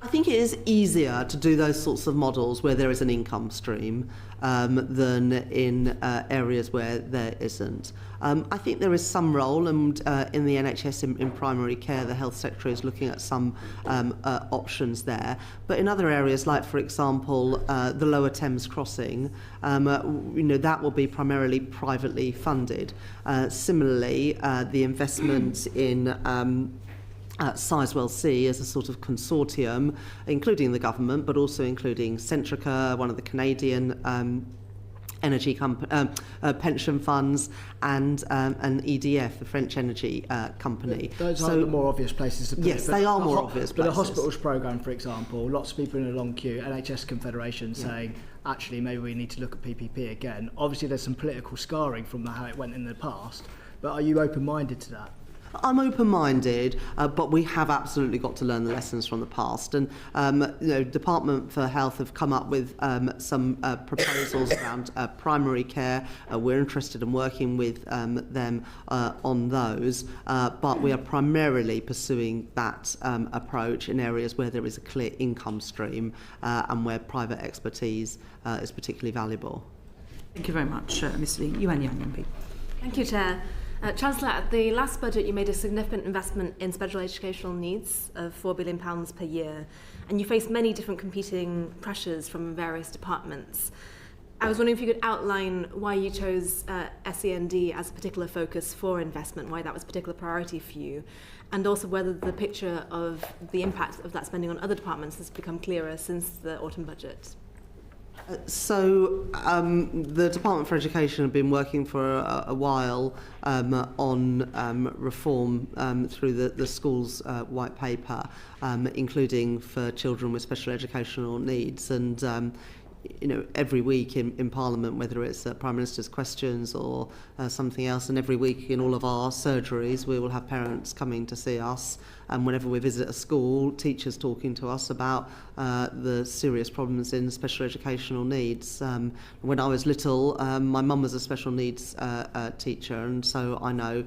I think it is easier to do those sorts of models where there is an income stream than in areas where there isn't. I think there is some role, and in the NHS in primary care, the health sector is looking at some options there. But in other areas, like, for example, the Lower Thames Crossing, that will be primarily privately funded. Similarly, the investment in Sizewell C as a sort of consortium, including the government, but also including Exchequer, one of the Canadian energy pension funds, and EDF, the French energy company. Those are the more obvious places to put yes, it. They are more obvious places. But the hospitals programme, for example, lots of people in a long queue, NHS Confederation saying, actually, maybe we need to look at PPP again. Obviously, there's some political scarring from how it went in the past, but are you open-minded to that? I'm open-minded, but we have absolutely got to learn the lessons from the past. And Department for Health have come up with some proposals around primary care. We're interested in working with them on those, but we are primarily pursuing that approach in areas where there is a clear income stream and where private expertise is particularly valuable. Thank you very much, Ms Lee. Yuan Yang MP. Thank you, Chair. Chancellor, at the last budget you made a significant investment in special educational needs of £4 billion per year, and you faced many different competing pressures from various departments. I was wondering if you could outline why you chose SEND as a particular focus for investment, why that was a particular priority for you, and also whether the picture of the impact of that spending on other departments has become clearer since the autumn budget. So the Department for Education have been working for a while on reform through the schools white paper, including for children with special educational needs. And every week in Parliament, whether it's Prime Minister's questions or something else, and every week in all of our surgeries, we will have parents coming to see us. And whenever we visit a school, teachers talking to us about the serious problems in special educational needs. When I was little, my mum was a special needs teacher, and so I know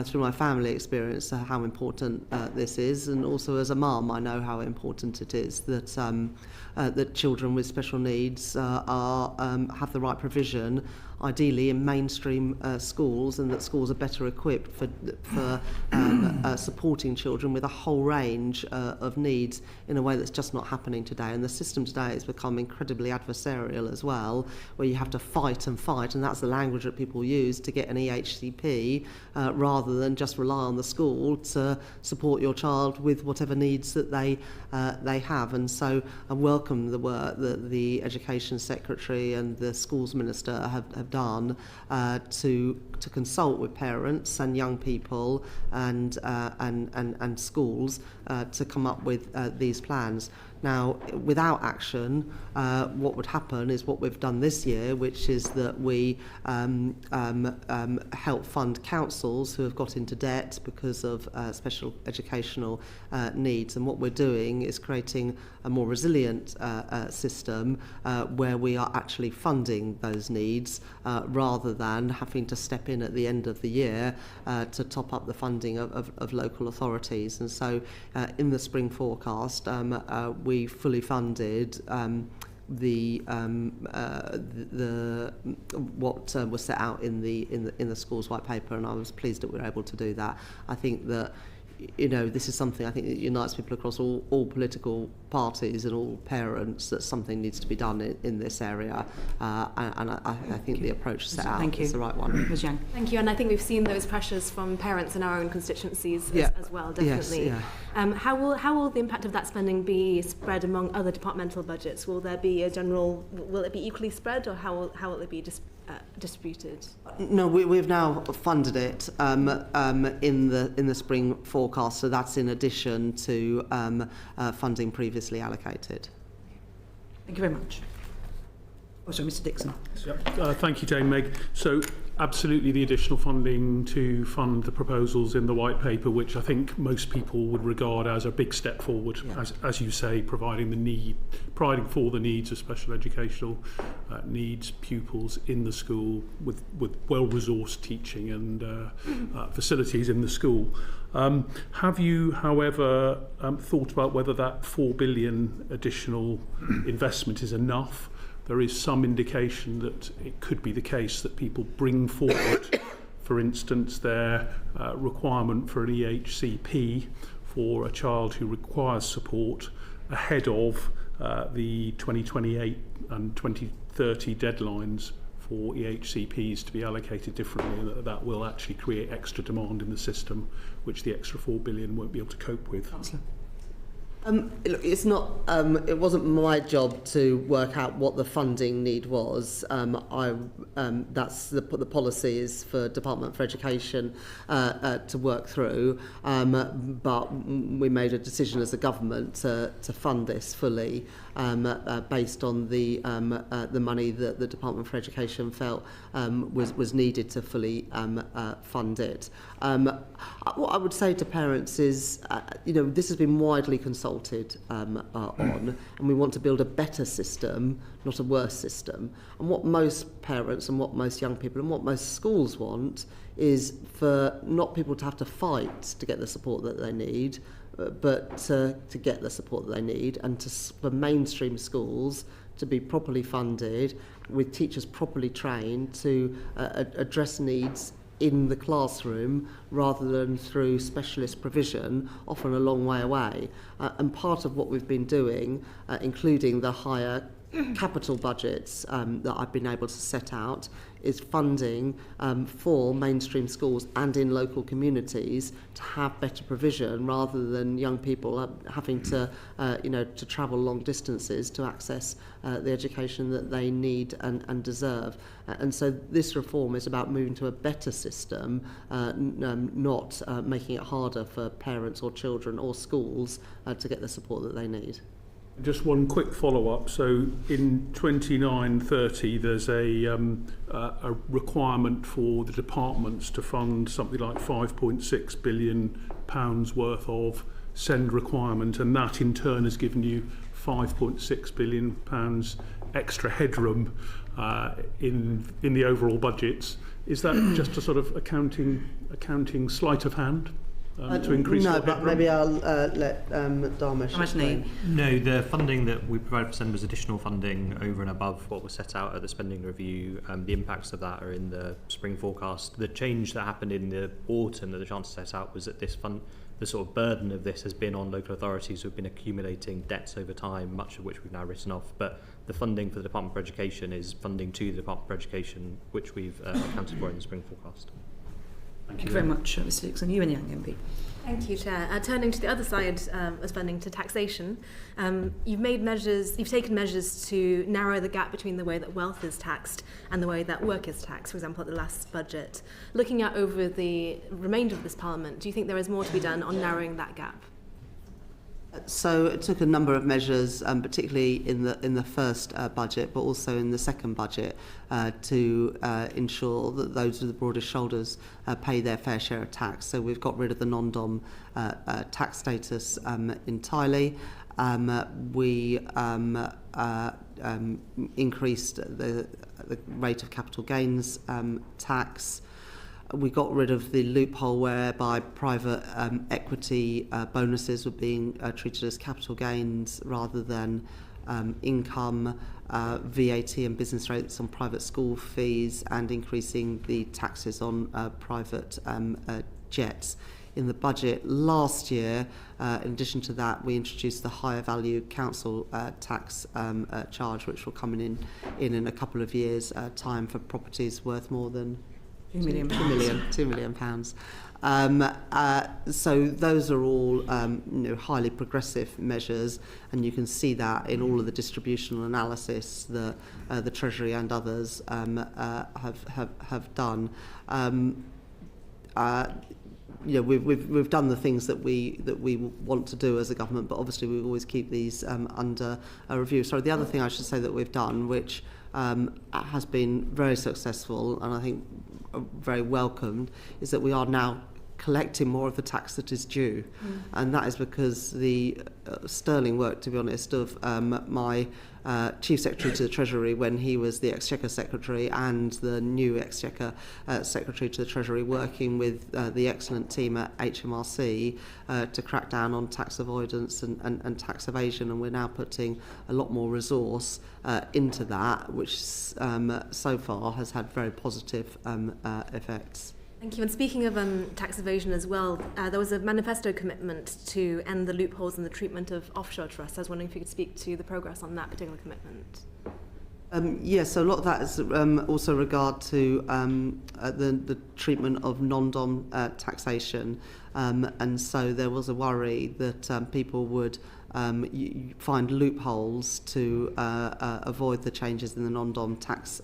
through my family experience how important this is, and also as a mum, I know how important it is that that children with special needs have the right provision, ideally in mainstream schools, and that schools are better equipped for supporting children with a whole range of needs in a way that's just not happening today. And the system today has become incredibly adversarial as well, where you have to fight, and that's the language that people use to get an EHCP, rather than just rely on the school to support your child with whatever needs that they have. And so I welcome the work that the Education Secretary and the Schools Minister have done to consult with parents and young people and schools to come up with these plans. Now, without action, what would happen is what we've done this year, which is that we help fund councils who have got into debt because of special educational needs. And what we're doing is creating a more resilient system where we are actually funding those needs rather than having to step in at the end of the year to top up the funding of local authorities. And so in the spring forecast, we fully funded what was set out in the schools white paper, and I was pleased that we were able to do that. I think that this is something I think that unites people across all political parties and all parents, that something needs to be done in this area, and I think the approach set out is the right one. Ms Yang. Thank you, and I think we've seen those pressures from parents in our own constituencies as well, definitely. Yes, yeah. How will the impact of that spending be spread among other departmental budgets? Will there be will it be equally spread, or how will it be distributed? No, we've now funded it in the spring forecast, so that's in addition to funding previously allocated. Thank you very much. Oh, sorry, Mr Dixon. Thank you, Jane Meg. So absolutely the additional funding to fund the proposals in the white paper, which I think most people would regard as a big step forward, as you say, providing for the needs of special educational needs pupils in the school with well-resourced teaching and facilities in the school. Have you, however, thought about whether that £4 billion additional investment is enough? There is some indication that it could be the case that people bring forward, for instance, their requirement for an EHCP for a child who requires support ahead of the 2028 and 2030 deadlines for EHCPs to be allocated differently, and that will actually create extra demand in the system, which the extra £4 billion won't be able to cope with. Chancellor. Look, it's not. It wasn't my job to work out what the funding need was. That's the policy is for Department for Education to work through. But we made a decision as a government to fund this fully, based on the money that the Department for Education felt was needed to fully fund it. What I would say to parents is, this has been widely consulted on, and we want to build a better system, not a worse system. And what most parents and what most young people and what most schools want is for not people to have to fight to get the support that they need, but to get the support that they need, and for mainstream schools to be properly funded, with teachers properly trained to address needs in the classroom rather than through specialist provision, often a long way away. And part of what we've been doing, including the higher capital budgets that I've been able to set out, is funding for mainstream schools and in local communities to have better provision rather than young people having to travel long distances to access the education that they need and deserve. And so this reform is about moving to a better system, not making it harder for parents or children or schools to get the support that they need. Just one quick follow-up. So in 29-30, there's a requirement for the departments to fund something like £5.6 billion worth of SEND requirement, and that in turn has given you £5.6 billion extra headroom in the overall budgets. Is that just a sort of accounting sleight of hand? To increase no, but headroom? maybe I'll let Dharmesh explain. No, the funding that we provided for SEND was additional funding over and above what was set out at the spending review. The impacts of that are in the spring forecast. The change that happened in the autumn that the Chancellor set out was that this fund, the sort of burden of this has been on local authorities who have been accumulating debts over time, much of which we've now written off. But the funding for the Department for Education is funding to the Department for Education, which we've accounted for in the spring forecast. Thank you very much, Mr. Dixon. You and Young MP. Thank you, Chair. Turning to the other side of spending, to taxation, you've taken measures to narrow the gap between the way that wealth is taxed and the way that work is taxed, for example, at the last budget. Looking out over the remainder of this Parliament, do you think there is more to be done on narrowing that gap? So it took a number of measures, particularly in the first budget, but also in the second budget, to ensure that those with the broadest shoulders pay their fair share of tax. So we've got rid of the non-dom tax status entirely. We increased the rate of capital gains tax. We got rid of the loophole whereby private equity bonuses were being treated as capital gains rather than income, VAT and business rates on private school fees, and increasing the taxes on private jets. In the budget last year, in addition to that, we introduced the higher value council tax charge, which will come in a couple of years' time for properties worth more than £2 million pounds. So those are all highly progressive measures, and you can see that in all of the distributional analysis that the Treasury and others have done. We've done the things that we want to do as a government, but obviously we always keep these under a review. So the other thing I should say that we've done, which has been very successful and I think very welcomed, is that we are now collecting more of the tax that is due. And that is because the sterling work, to be honest, of my Chief Secretary to the Treasury when he was the Exchequer Secretary, and the new Exchequer Secretary to the Treasury, working with the excellent team at HMRC to crack down on tax avoidance and tax evasion. And we're now putting a lot more resource into that, which so far has had very positive effects. Thank you. And speaking of tax evasion as well, there was a manifesto commitment to end the loopholes in the treatment of offshore trusts. I was wondering if you could speak to the progress on that particular commitment. Yes, so a lot of that is also regard to the treatment of non-dom taxation, and so there was a worry that people would find loopholes to avoid the changes in the non-dom tax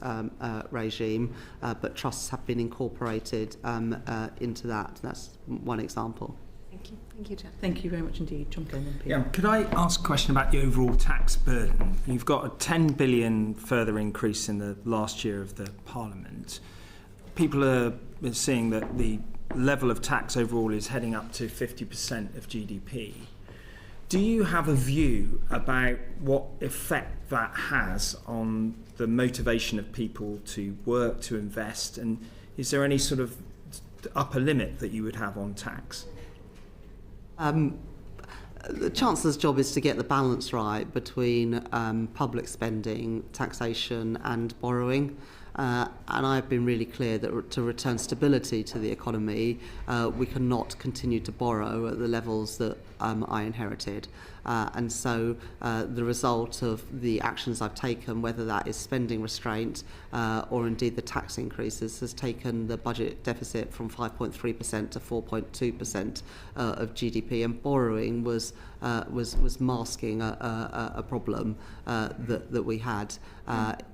regime, but trusts have been incorporated into that. That's one example. Thank you. Thank you, Chair. Thank you very much indeed. John Glenn, MP. Yeah, could I ask a question about the overall tax burden? You've got a 10 billion further increase in the last year of the Parliament. People are seeing that the level of tax overall is heading up to 50% of GDP. Do you have a view about what effect that has on the motivation of people to work, to invest, and is there any sort of upper limit that you would have on tax? The Chancellor's job is to get the balance right between public spending, taxation and borrowing. And I've been really clear that to return stability to the economy, we cannot continue to borrow at the levels that I inherited. And so the result of the actions I've taken, whether that is spending restraint or indeed the tax increases, has taken the budget deficit from 5.3% to 4.2% of GDP, and borrowing was masking a problem that we had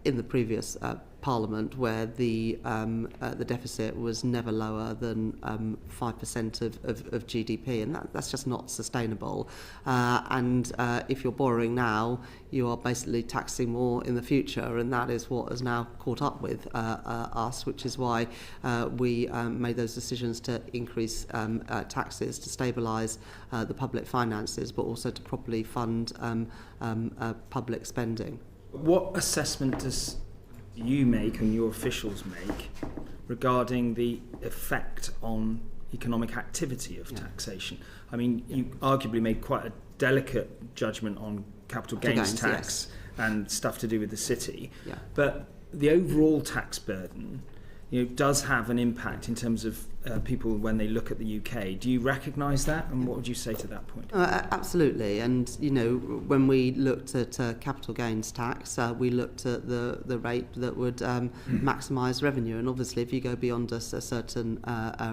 in the previous Parliament, where the deficit was never lower than 5% of GDP, and that's just not sustainable. And if you're borrowing now, you are basically taxing more in the future, and that is what has now caught up with us, which is why we made those decisions to increase taxes to stabilise the public finances, but also to properly fund public spending. What assessment does you make and your officials make regarding the effect on economic activity of taxation? I mean, you arguably made quite a delicate judgment on capital gains tax, yes, and stuff to do with the city, but the overall tax burden, does have an impact in terms of people when they look at the UK. Do you recognise that, and what would you say to that point? Absolutely, and when we looked at capital gains tax, we looked at the rate that would maximise revenue, and obviously if you go beyond a certain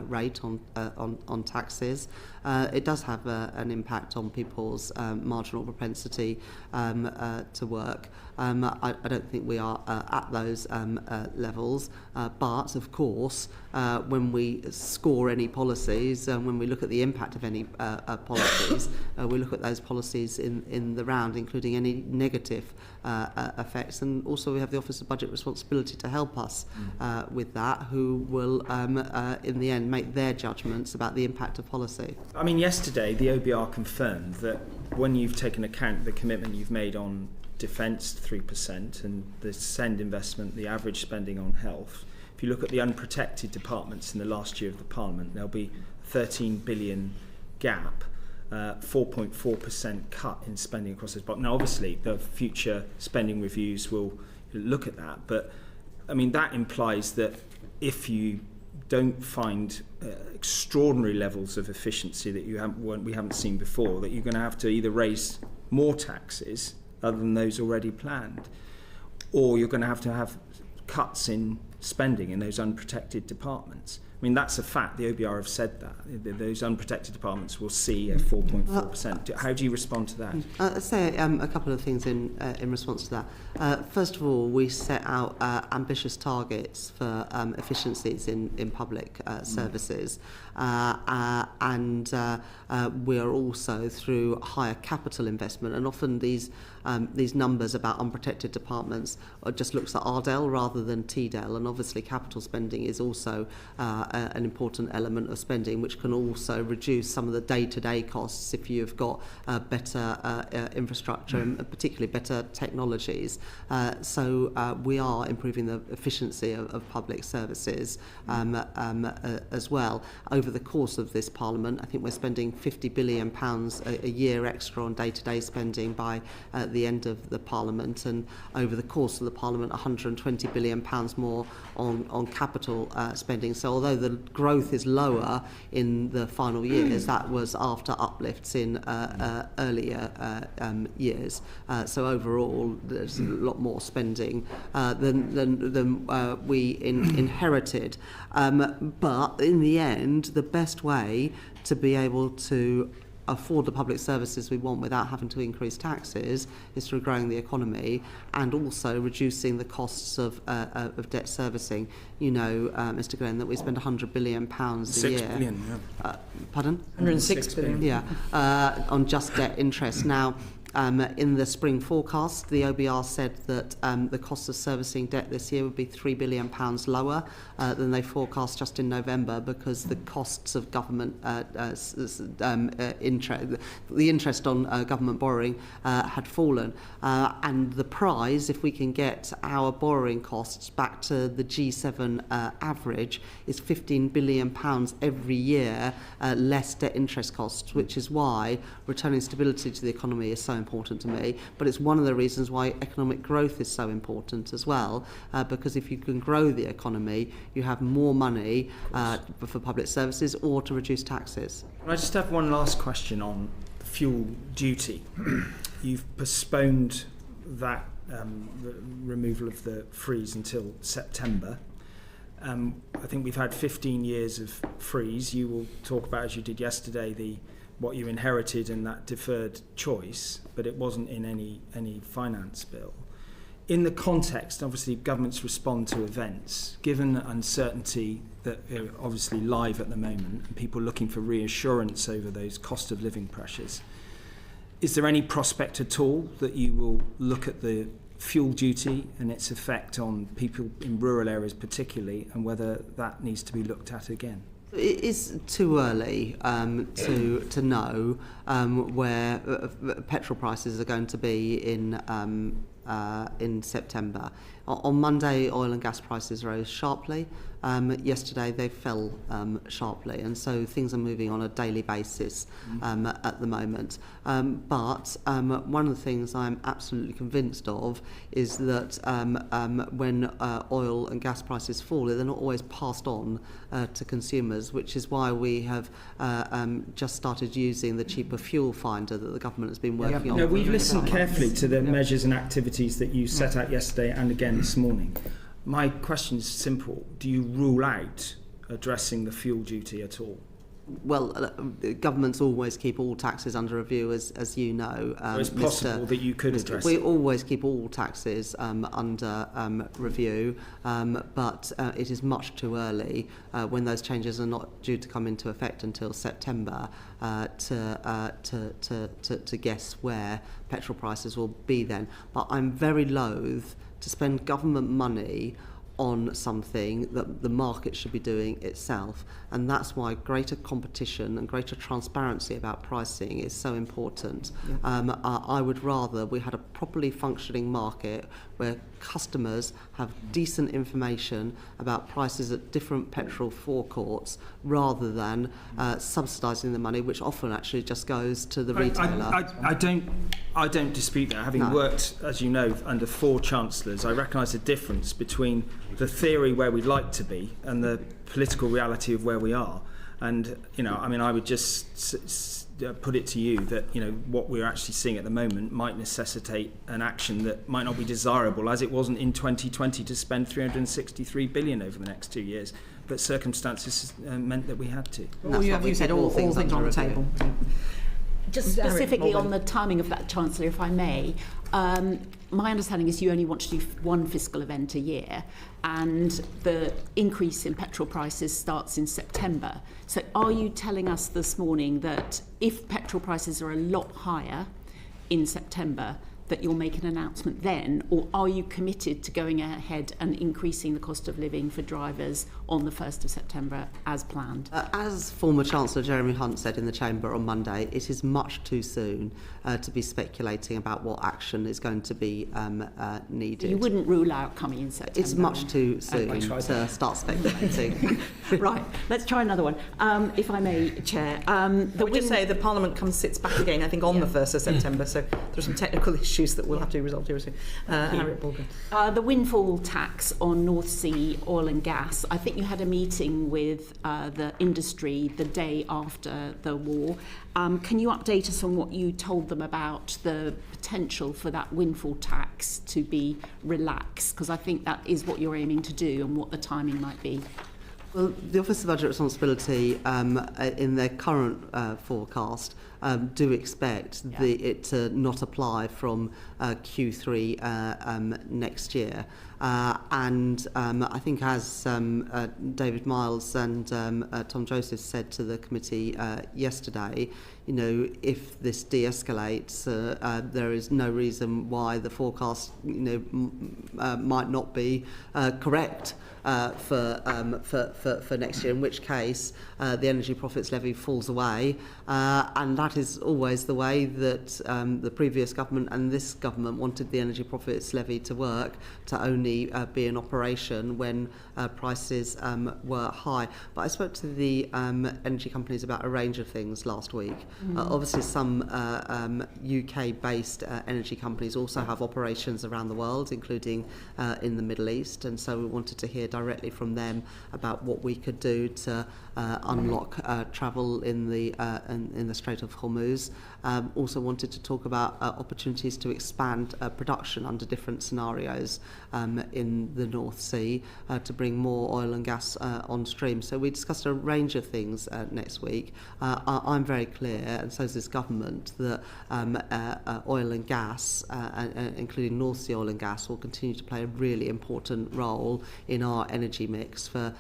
rate on taxes, it does have an impact on people's marginal propensity to work. I don't think we are at those levels, but of course when we score any policies, when we look at the impact of any policies, we look at those policies in the round, including any negative effects, and also we have the Office of Budget Responsibility to help us with that, who will in the end make their judgments about the impact of policy. I mean, yesterday the OBR confirmed that when you've taken account of the commitment you've made on defence 3% and the SEND investment, the average spending on health, if you look at the unprotected departments in the last year of the Parliament, there'll be 13 billion gap, 4.4% cut in spending across this block. Now obviously the future spending reviews will look at that, but I mean that implies that if you don't find extraordinary levels of efficiency that we haven't seen before, that you're going to have to either raise more taxes other than those already planned, or you're going to have cuts in spending in those unprotected departments. I mean, that's a fact. The OBR have said that. Those unprotected departments will see a 4.4%. How do you respond to that? I'd say a couple of things in response to that. First of all, we set out ambitious targets for efficiencies in public services, and we are also through higher capital investment, and often these numbers about unprotected departments just looks at RDEL rather than TDEL, and obviously capital spending is also an important element of spending, which can also reduce some of the day-to-day costs if you've got better infrastructure and particularly better technologies. So we are improving the efficiency of public services as well. Over the course of this Parliament, I think we're spending £50 billion a year extra on day-to-day spending by the end of the Parliament, and over the course of the Parliament £120 billion more on capital spending. So although although the growth is lower in the final years, that was after uplifts in earlier years. So overall, there's a lot more spending than we inherited. But in the end, the best way to be able to afford the public services we want without having to increase taxes is through growing the economy and also reducing the costs of debt servicing. You know, Mr. Glenn, that we spend £100 billion a year. 6 billion, yeah. Pardon? 106 billion. Yeah, on just debt interest. Now, in the spring forecast, the OBR said that the cost of servicing debt this year would be £3 billion lower than they forecast just in November, because the costs of government the interest on government borrowing had fallen. And the prize, if we can get our borrowing costs back to the G7 average, is £15 billion every year less debt interest costs, which is why returning stability to the economy is so important to me. But it's one of the reasons why economic growth is so important as well, because if you can grow the economy, you have more money for public services or to reduce taxes. Can I just have one last question on fuel duty? You've postponed that removal of the freeze until September. I think we've had 15 years of freeze. You will talk about, as you did yesterday, what you inherited and that deferred choice, but it wasn't in any finance bill. In the context, obviously, governments respond to events. Given the uncertainty that are obviously live at the moment and people looking for reassurance over those cost of living pressures, is there any prospect at all that you will look at the fuel duty and its effect on people in rural areas particularly, and whether that needs to be looked at again? It is too early to know where petrol prices are going to be in September. On Monday, oil and gas prices rose sharply. Yesterday, they fell sharply, and so things are moving on a daily basis at the moment. But one of the things I'm absolutely convinced of is that when oil and gas prices fall, they're not always passed on to consumers, which is why we have just started using the cheaper fuel finder that the government has been working on. No, we've listened carefully to the measures and activities that you set out yesterday and again this morning. My question is simple. Do you rule out addressing the fuel duty at all? Well, governments always keep all taxes under review, as you know. So it's possible that you could address We it. always keep all taxes under review, but it is much too early when those changes are not due to come into effect until September to guess where petrol prices will be then. But I'm very loath to spend government money on something that the market should be doing itself, and that's why greater competition and greater transparency about pricing is so important. I would rather we had a properly functioning market where customers have decent information about prices at different petrol forecourts, rather than subsidising the money, which often actually just goes to the retailer. I don't dispute that. Having worked, as you know, under 4 chancellors, I recognise the difference between the theory where we'd like to be and the political reality of where we are. And, I would just put it to you that, what we're actually seeing at the moment might necessitate an action that might not be desirable, as it wasn't in 2020 to spend 363 billion over the next 2 years. But circumstances meant that we had to. Well, you said all things on the table. Just specifically on the timing of that, Chancellor, if I may, my understanding is you only want to do one fiscal event a year, and the increase in petrol prices starts in September. So are you telling us this morning that if petrol prices are a lot higher in September, that you'll make an announcement then, or are you committed to going ahead and increasing the cost of living for drivers on the 1st of September as planned? As former Chancellor Jeremy Hunt said in the Chamber on Monday, it is much too soon to be speculating about what action is going to be needed. You wouldn't rule out coming in September? It's much too soon to start speculating. Right, let's try another one, if I may, Chair. We just say the Parliament sits back again, I think, on the 1st of September, so there's some technical issues issues that will have to be resolved here soon. Harriet Morgan. The windfall tax on North Sea oil and gas. I think you had a meeting with the industry the day after the war. Can you update us on what you told them about the potential for that windfall tax to be relaxed? Because I think that is what you're aiming to do and what the timing might be. Well, the Office of Budget Responsibility, in their current forecast, do expect it to not apply from Q3 next year. And I think, as David Miles and Tom Joseph said to the committee yesterday, if this de-escalates, there is no reason why the forecast, might not be correct for next year. In which case, the energy profits levy falls away, and that is always the way that the previous government and this government wanted the energy profits levy to work, to only be in operation when prices were high. But I spoke to the energy companies about a range of things last week. Obviously, some UK-based energy companies also have operations around the world, including in the Middle East, and so we wanted to hear directly from them about what we could do to unlock travel in the Strait of Hormuz. Also wanted to talk about opportunities to expand production under different scenarios in the North Sea to bring more oil and gas on stream. So we discussed a range of things next week. I'm very clear, and so is this government, that oil and gas, including North Sea oil and gas, will continue to play a really important role in our energy mix for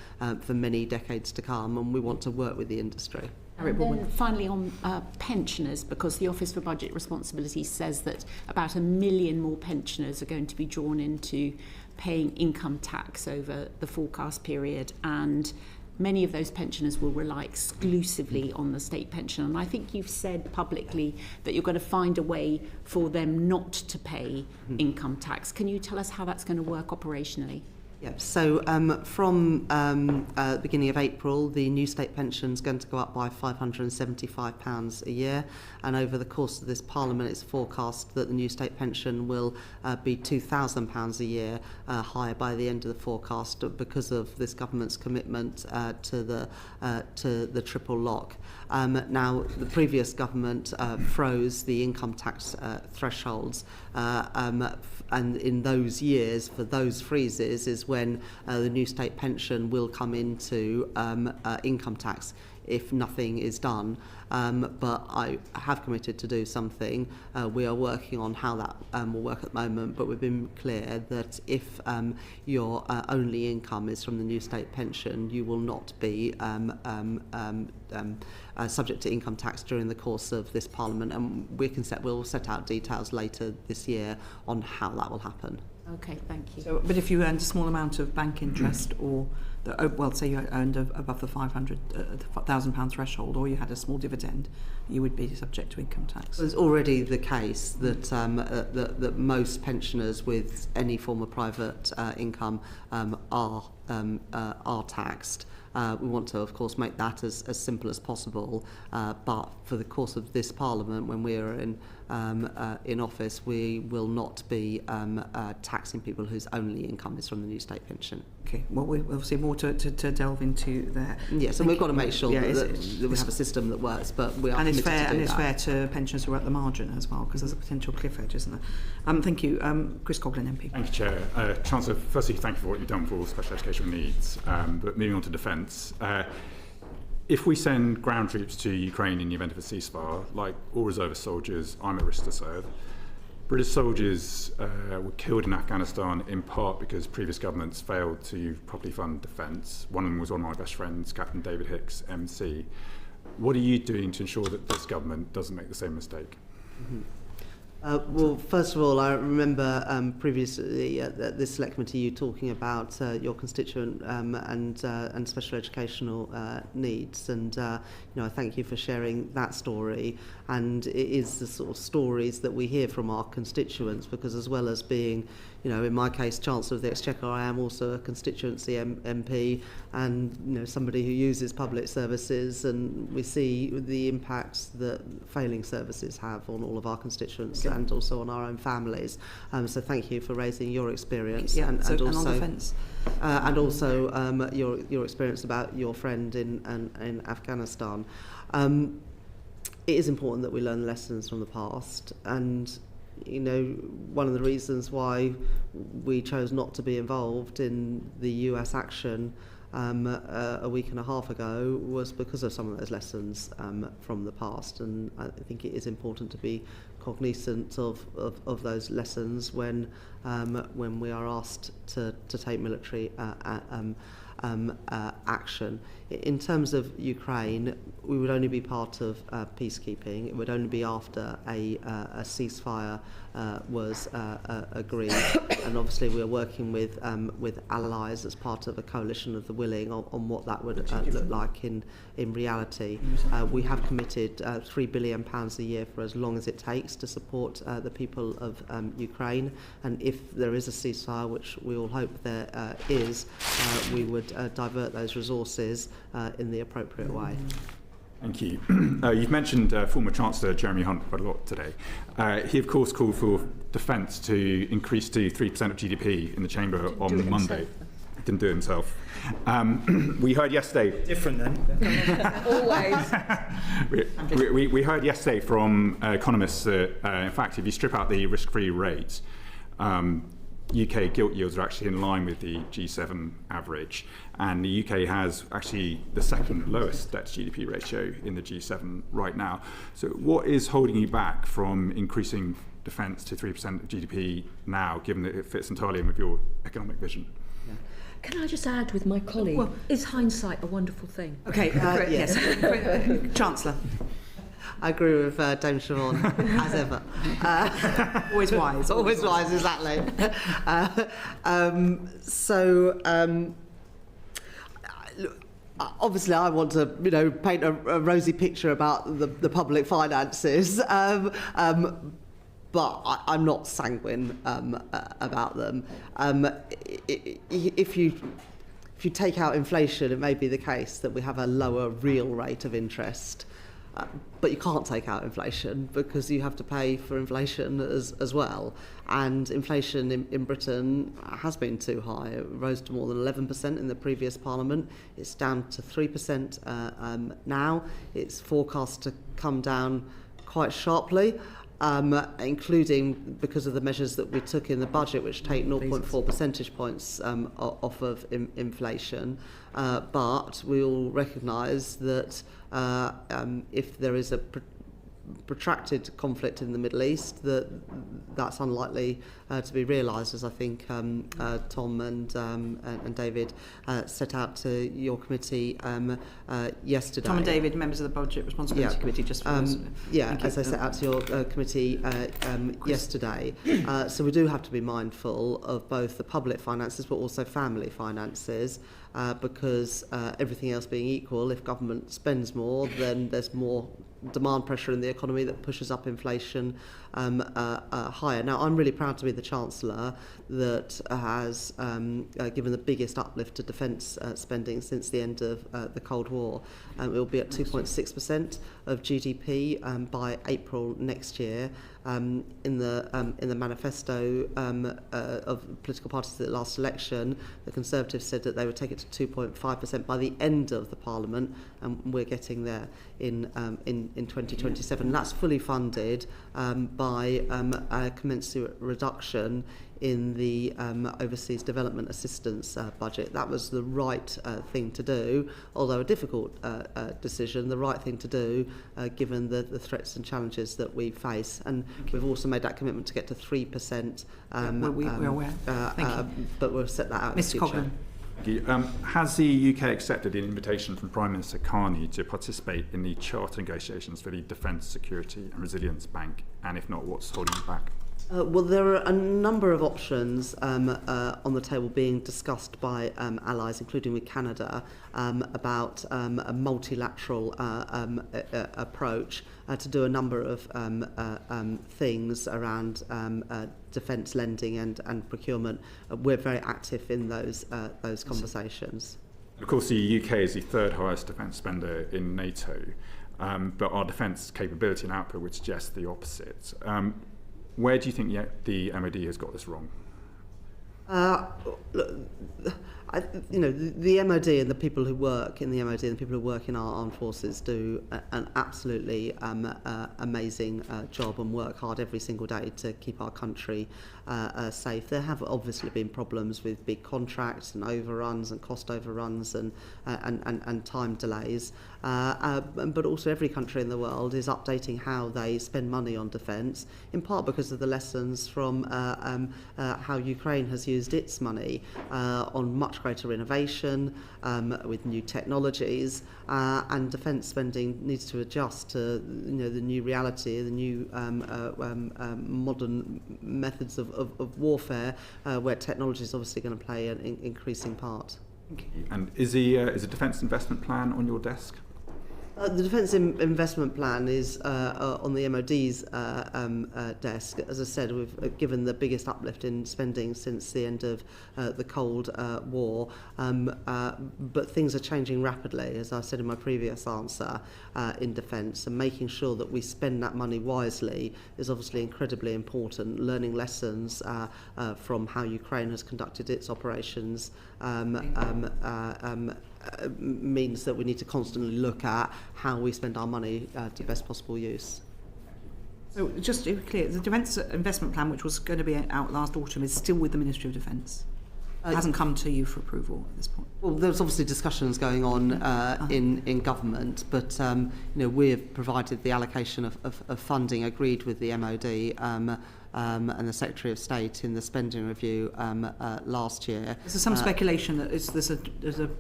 many decades to come, and we want to work with the industry. And then finally on pensioners, because the Office for Budget Responsibility says that about 1 million more pensioners are going to be drawn into paying income tax over the forecast period, and many of those pensioners will rely exclusively on the state pension. And I think you've said publicly that you're going to find a way for them not to pay income tax. Can you tell us how that's going to work operationally? Yep. So from the beginning of April, the new state pension is going to go up by £575 a year, and over the course of this Parliament, it's forecast that the new state pension will be £2,000 a year higher by the end of the forecast because of this government's commitment to the triple lock. Now, the previous government froze the income tax thresholds, and in those years, for those freezes, is when the new state pension will come into income tax if nothing is done. But I have committed to do something. We are working on how that will work at the moment, but we've been clear that if your only income is from the new state pension, you will not be subject to income tax during the course of this Parliament, and we'll set out details later this year on how that will happen. Okay, thank you. So, but if you earned a small amount of bank interest, or say you earned above the £500,000 threshold, or you had a small dividend, you would be subject to income tax. It's already the case that that most pensioners with any form of private income are taxed. We want to, of course, make that as simple as possible. But for the course of this Parliament, when we are in office, we will not be taxing people whose only income is from the new state pension. Okay, well, we'll see more to delve into there. Yes, and we've got to make sure that we have a system that works, but we are and it's committed fair, to do and it's that. fair to pensioners who are at the margin as well, because there's a potential cliff edge, isn't there? Thank you. Chris Coughlin, MP. Thank you, Chair. Chancellor, firstly, thank you for what you've done for all special educational needs. But moving on to defence, if we send ground troops to Ukraine in the event of a ceasefire, like all reservist soldiers, I'm at risk to serve. British soldiers were killed in Afghanistan in part because previous governments failed to properly fund defence. One of them was one of my best friends, Captain David Hicks, MC. What are you doing to ensure that this government doesn't make the same mistake? Mm-hmm. Well, first of all, I remember previously at this select committee you talking about your constituent and special educational needs, and I thank you for sharing that story. And it is the sort of stories that we hear from our constituents, because as well as being, in my case, Chancellor of the Exchequer, I am also a constituency MP, and somebody who uses public services, and we see the impacts that failing services have on all of our constituents. and also on our own families. So thank you for raising your experience Yeah, and and also on defence. and also your experience about your friend in Afghanistan. It is important that we learn lessons from the past, and you know, one of the reasons why we chose not to be involved in the US action a week and a half ago was because of some of those lessons from the past, and I think it is important to be cognizant of those lessons when we are asked to take military action. In terms of Ukraine, we would only be part of peacekeeping. It would only be after a ceasefire was agreed, and obviously we are working with allies as part of a coalition of the willing on what that would look like in reality. We have committed £3 billion a year for as long as it takes to support the people of Ukraine, and if there is a ceasefire, which we all hope there is, we would divert those resources in the appropriate way. Thank you. You've mentioned former Chancellor Jeremy Hunt quite a lot today. He, of course, called for defence to increase to 3% of GDP in the Chamber on Monday. He didn't do it himself. We heard yesterday... Different then. Always. we heard yesterday from economists that, in fact, if you strip out the risk-free rates, UK gilt yields are actually in line with the G7 average, and the UK has actually the second lowest debt to GDP ratio in the G7 right now. So what is holding you back from increasing defence to 3% of GDP now, given that it fits entirely in with your economic vision? Can I just add with my colleague, Well, is hindsight a wonderful thing? Okay, yes. Chancellor. I agree with Dame Siobhan, as ever. Always wise. Always wise, exactly. Obviously, I want to, paint a rosy picture about the public finances, but I'm not sanguine about them. If you take out inflation, it may be the case that we have a lower real rate of interest. But you can't take out inflation because you have to pay for inflation as well. And inflation in Britain has been too high. It rose to more than 11% in the previous Parliament. It's down to 3% now. It's forecast to come down quite sharply, including because of the measures that we took in the budget, which take 0.4 percentage points off of inflation. But we all recognise that if there is a protracted conflict in the Middle East, that's unlikely to be realised, as I think Tom and David set out to your committee yesterday. Tom and David, members of the Budget Responsibility Committee, just for us. As I set out to your committee yesterday. So we do have to be mindful of both the public finances but also family finances, because everything else being equal, if government spends more, then there's more demand pressure in the economy that pushes up inflation higher. Now, I'm really proud to be the Chancellor that has given the biggest uplift to defence spending since the end of the Cold War. It will be at 2.6% of GDP by April next year. In the manifesto of political parties at the last election, the Conservatives said that they would take it to 2.5% by the end of the Parliament, and we're getting there in 2027. That's fully funded by a commensurate reduction in the overseas development assistance budget. That was the right thing to do, although a difficult decision, the right thing to do given the threats and challenges that we face. And we've also made that commitment to get to 3%. We're aware. Thank you. But we'll set that out Mr. in the future. Coglan. Thank you. Has the UK accepted an invitation from Prime Minister Carney to participate in the charter negotiations for the Defence, Security and Resilience Bank? And if not, what's holding you back? Well, there are a number of options on the table being discussed by allies, including with Canada, about a multilateral approach to do a number of things around defence lending and procurement. We're very active in those conversations. Of course, the UK is the third highest defence spender in NATO, but our defence capability and output would suggest the opposite. Where do you think the MOD has got this wrong? The MOD and the people who work in the MOD and the people who work in our armed forces do an absolutely amazing job and work hard every single day to keep our country safe. There have obviously been problems with big contracts and overruns and cost overruns and time delays, but also every country in the world is updating how they spend money on defence, in part because of the lessons from how Ukraine has used its money on much greater innovation with new technologies, and defence spending needs to adjust to the new reality, the new modern methods of warfare, where technology is obviously going to play an increasing part. And is a defence investment plan on your desk? The Defence Investment Plan is on the MOD's desk. As I said, we've given the biggest uplift in spending since the end of the Cold War, but things are changing rapidly, as I said in my previous answer, in defence, and making sure that we spend that money wisely is obviously incredibly important. Learning lessons from how Ukraine has conducted its operations means that we need to constantly look at how we spend our money to best possible use. So just to be clear, the Defence Investment Plan, which was going to be out last autumn, is still with the Ministry of Defence? It hasn't come to you for approval at this point? Well, there's obviously discussions going on in government, but we have provided the allocation of funding agreed with the MOD and the Secretary of State in the spending review last year. There's some speculation that there's a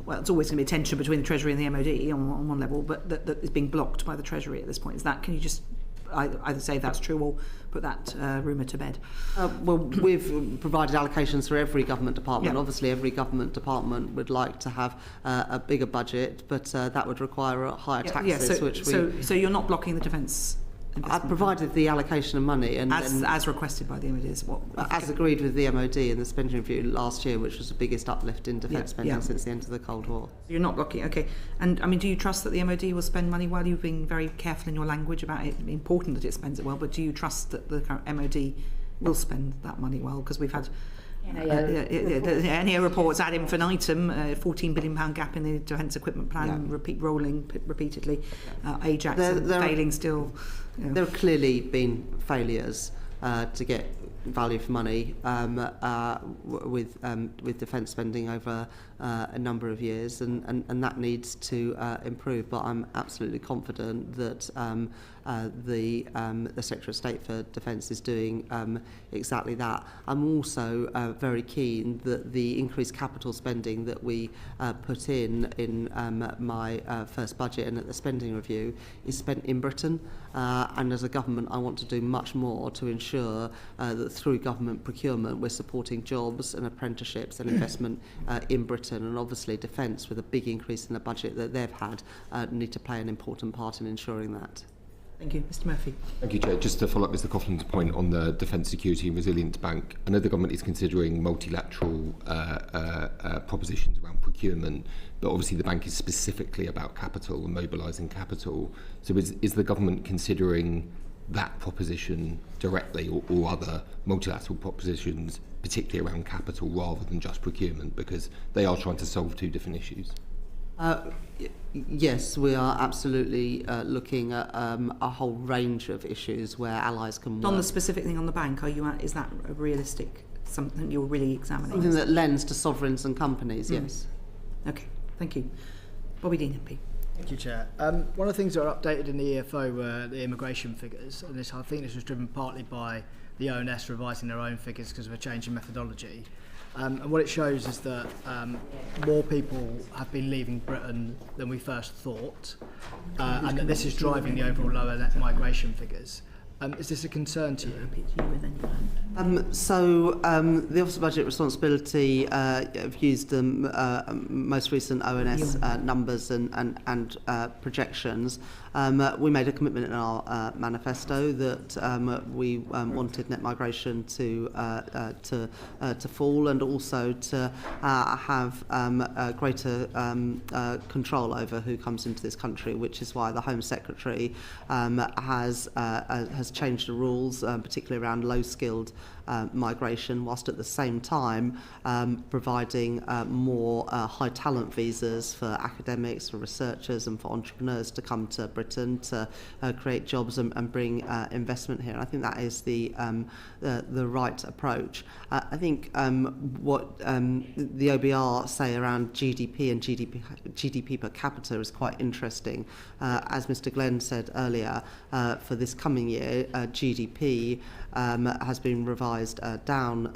well, it's always going to be a tension between the Treasury and the MOD on one level, but that is being blocked by the Treasury at this point. Is that? Can you just either say that's true or put that rumour to bed? Well, we've provided allocations for every government department. Yeah. Obviously, every government department would like to have a bigger budget, but that would require higher taxes. So you're not blocking the defence? I provided the allocation of money as requested by the MOD, as agreed with the MOD in the spending review last year, which was the biggest uplift in defence spending since the end of the Cold War. You're not blocking, okay. And I mean, do you trust that the MOD will spend money well? You've been very careful in your language about it. Important that it spends it well, but do you trust that the current MOD will spend that money well? Because we've had the NEO reports ad infinitum, £14 billion gap in the defence equipment plan, rolling repeatedly, Ajax failing still. There have clearly been failures to get value for money with defence spending over a number of years, and that needs to improve. But I'm absolutely confident that the Secretary of State for Defence is doing exactly that. I'm also very keen that the increased capital spending that we put in my first budget and at the spending review is spent in Britain, and as a government I want to do much more to ensure that through government procurement we're supporting jobs and apprenticeships and investment in Britain, and obviously defence, with a big increase in the budget that they've had, need to play an important part in ensuring that. Thank you. Mr Murphy. Thank you, Chair. Just to follow up Mr Coughlin's point on the Defence Security and Resilience Bank, I know the government is considering multilateral propositions around procurement, but obviously the bank is specifically about capital and mobilising capital. So is the government considering that proposition directly or other multilateral propositions, particularly around capital, rather than just procurement, because they are trying to solve two different issues? Yes, we are absolutely looking at a whole range of issues where allies can work. On the specific thing on the bank, is that a realistic, something you're really examining? Something that lends to sovereigns and companies, yes. Okay, thank you. Bobby Dean, MP. Thank you, Chair. One of the things that are updated in the EFO were the immigration figures, and I think this was driven partly by the ONS revising their own figures because of a change in methodology. And what it shows is that more people have been leaving Britain than we first thought, and that this is driving the overall lower net migration figures. Is this a concern to you? The Office of Budget Responsibility have used the most recent ONS numbers and projections. We made a commitment in our manifesto that we wanted net migration to fall, and also to have greater control over who comes into this country, which is why the Home Secretary has changed the rules, particularly around low-skilled migration, whilst at the same time providing more high talent visas for academics, for researchers and for entrepreneurs to come to Britain to create jobs and bring investment here. And I think that is the right approach. I think what the OBR say around GDP and GDP per capita is quite interesting. As Mr. Glenn said earlier, for this coming year, GDP has been revised down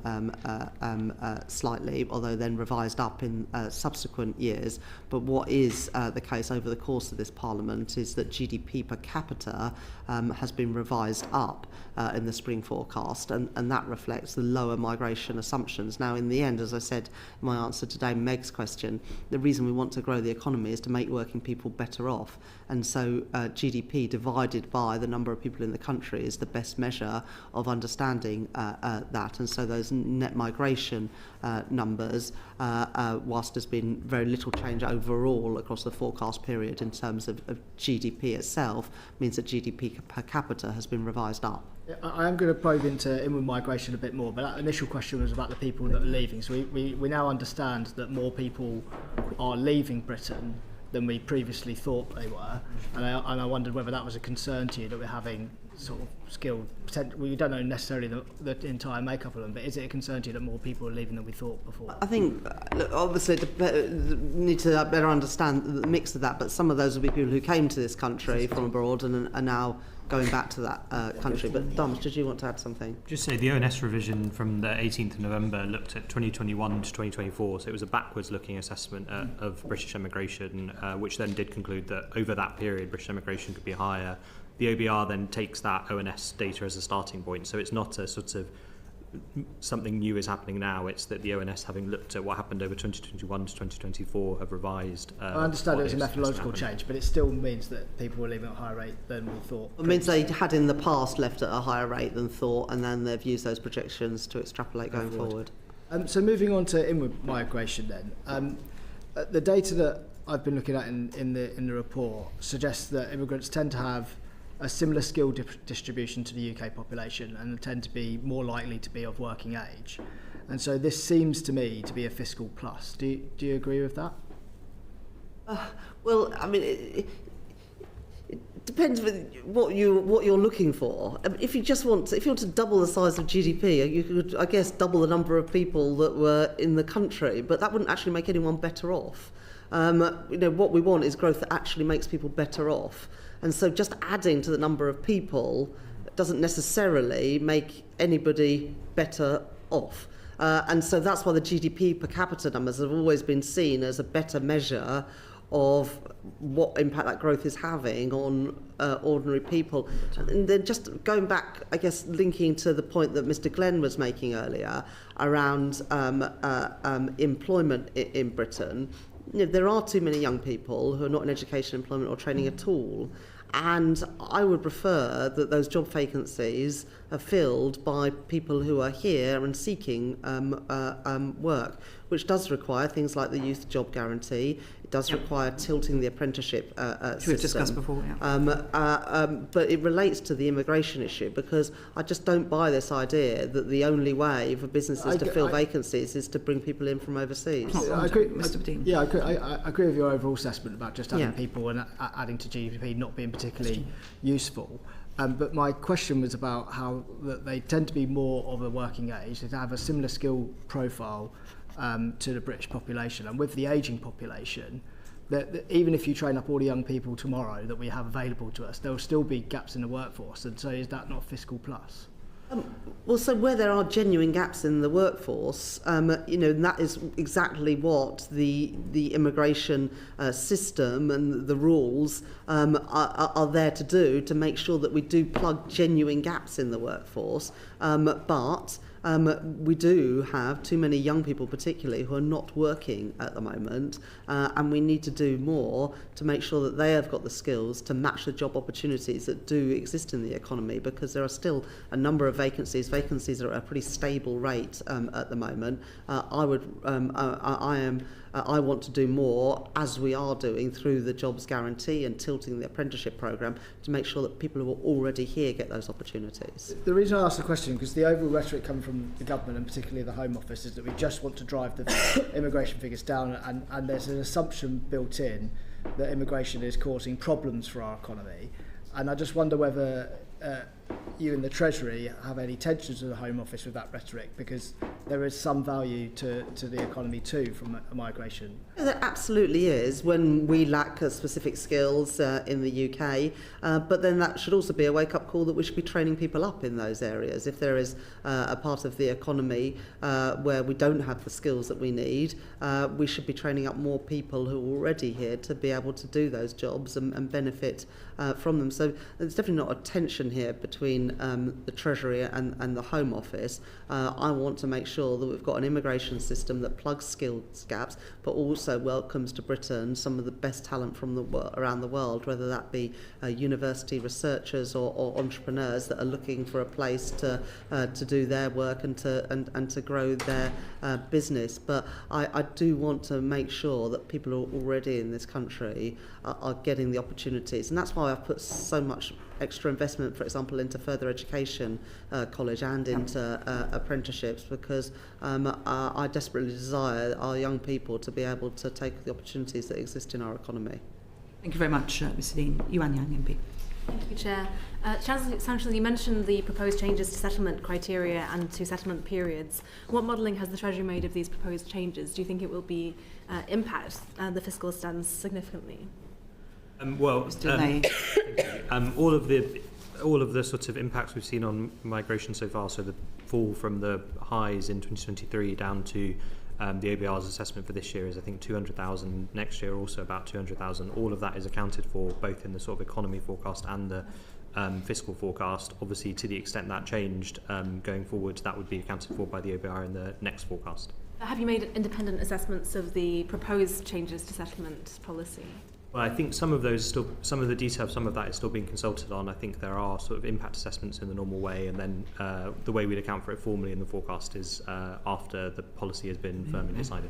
slightly, although then revised up in subsequent years. But what is the case over the course of this Parliament is that GDP per capita has been revised up in the spring forecast, and that reflects the lower migration assumptions. Now, in the end, as I said in my answer today, Meg's question, the reason we want to grow the economy is to make working people better off. And so GDP divided by the number of people in the country is the best measure of understanding that. And so those net migration numbers, whilst there's been very little change overall across the forecast period in terms of GDP itself, means that GDP per capita has been revised up. I am going to probe into inward migration a bit more, but that initial question was about the people that are leaving. So we now understand that more people are leaving Britain than we previously thought they were, and I wondered whether that was a concern to you, that we're having sort of skilled, we don't know necessarily the entire makeup of them, but is it a concern to you that more people are leaving than we thought before? I think, look, obviously, need to better understand the mix of that, but some of those will be people who came to this country from abroad and are now going back to that country. But Dharmesh, did you want to add something? Just say the ONS revision from the 18th of November looked at 2021 to 2024, so it was a backwards-looking assessment of British emigration, which then did conclude that over that period British emigration could be higher. The OBR then takes that ONS data as a starting point, so it's not a sort of something new is happening now. It's that the ONS, having looked at what happened over 2021 to 2024, have revised. I understand it was a methodological change, but it still means that people were leaving at a higher rate than we thought. It means they had in the past left at a higher rate than thought, and then they've used those projections to extrapolate going forward. So moving on to inward migration then. The data that I've been looking at in the report suggests that immigrants tend to have a similar skill distribution to the UK population and tend to be more likely to be of working age. And so this seems to me to be a fiscal plus. Do you agree with that? Well, I mean, it depends with what you're looking for. I mean, if you want to double the size of GDP, you could, I guess, double the number of people that were in the country, but that wouldn't actually make anyone better off. What we want is growth that actually makes people better off. And so just adding to the number of people doesn't necessarily make anybody better off. And so that's why the GDP per capita numbers have always been seen as a better measure of what impact that growth is having on ordinary people. And then just going back, I guess, linking to the point that Mr. Glenn was making earlier around employment in Britain, there are too many young people who are not in education, employment or training at all. And I would prefer that those job vacancies are filled by people who are here and seeking work, which does require things like the youth job guarantee. It does require tilting the apprenticeship system. We've discussed before, but it relates to the immigration issue, because I just don't buy this idea that the only way for businesses to fill vacancies is to bring people in from overseas. I agree with your overall assessment about just having people and adding to GDP not being particularly useful. But my question was about how that they tend to be more of a working age, they have a similar skill profile to the British population, and with the ageing population, that even if you train up all the young people tomorrow that we have available to us, there will still be gaps in the workforce. And so is that not fiscal plus? Well, so where there are genuine gaps in the workforce, and that is exactly what the immigration system and the rules are there to do, to make sure that we do plug genuine gaps in the workforce. But we do have too many young people particularly who are not working at the moment, and we need to do more to make sure that they have got the skills to match the job opportunities that do exist in the economy, because there are still a number of vacancies are at a pretty stable rate at the moment. I want to do more, as we are doing through the jobs guarantee and tilting the apprenticeship programme, to make sure that people who are already here get those opportunities. The reason I asked the question, because the overall rhetoric coming from the government and particularly the Home Office, is that we just want to drive the immigration figures down, and there's an assumption built in that immigration is causing problems for our economy. And I just wonder whether you in the Treasury have any tensions with the Home Office with that rhetoric, because there is some value to the economy too from migration. There absolutely is, when we lack specific skills in the UK, but then that should also be a wake-up call that we should be training people up in those areas. If there is a part of the economy where we don't have the skills that we need, we should be training up more people who are already here to be able to do those jobs and benefit from them. So there's definitely not a tension here between the Treasury and the Home Office. I want to make sure that we've got an immigration system that plugs skills gaps, but also welcomes to Britain some of the best talent from around the world, whether that be university researchers or entrepreneurs that are looking for a place to do their work and to grow their business. But I do want to make sure that people who are already in this country are getting the opportunities, and that's why I've put so much extra investment, for example, into further education college and into apprenticeships, because I desperately desire our young people to be able to take the opportunities that exist in our economy. Thank you very much, Mr Dean. Yuan Yang MP. Thank you, Chair. Chancellor, you mentioned the proposed changes to settlement criteria and to settlement periods. What modelling has the Treasury made of these proposed changes? Do you think it will be impact the fiscal stance significantly? All of the sorts of impacts we've seen on migration so far, so the fall from the highs in 2023 down to the OBR's assessment for this year is, I think, 200,000. Next year also about 200,000. All of that is accounted for both in the sort of economy forecast and the fiscal forecast. Obviously, to the extent that changed going forward, that would be accounted for by the OBR in the next forecast. Have you made independent assessments of the proposed changes to settlement policy? Well, I think some of the detail of some of that is still being consulted on. I think there are sort of impact assessments in the normal way, and then the way we'd account for it formally in the forecast is after the policy has been firmly decided.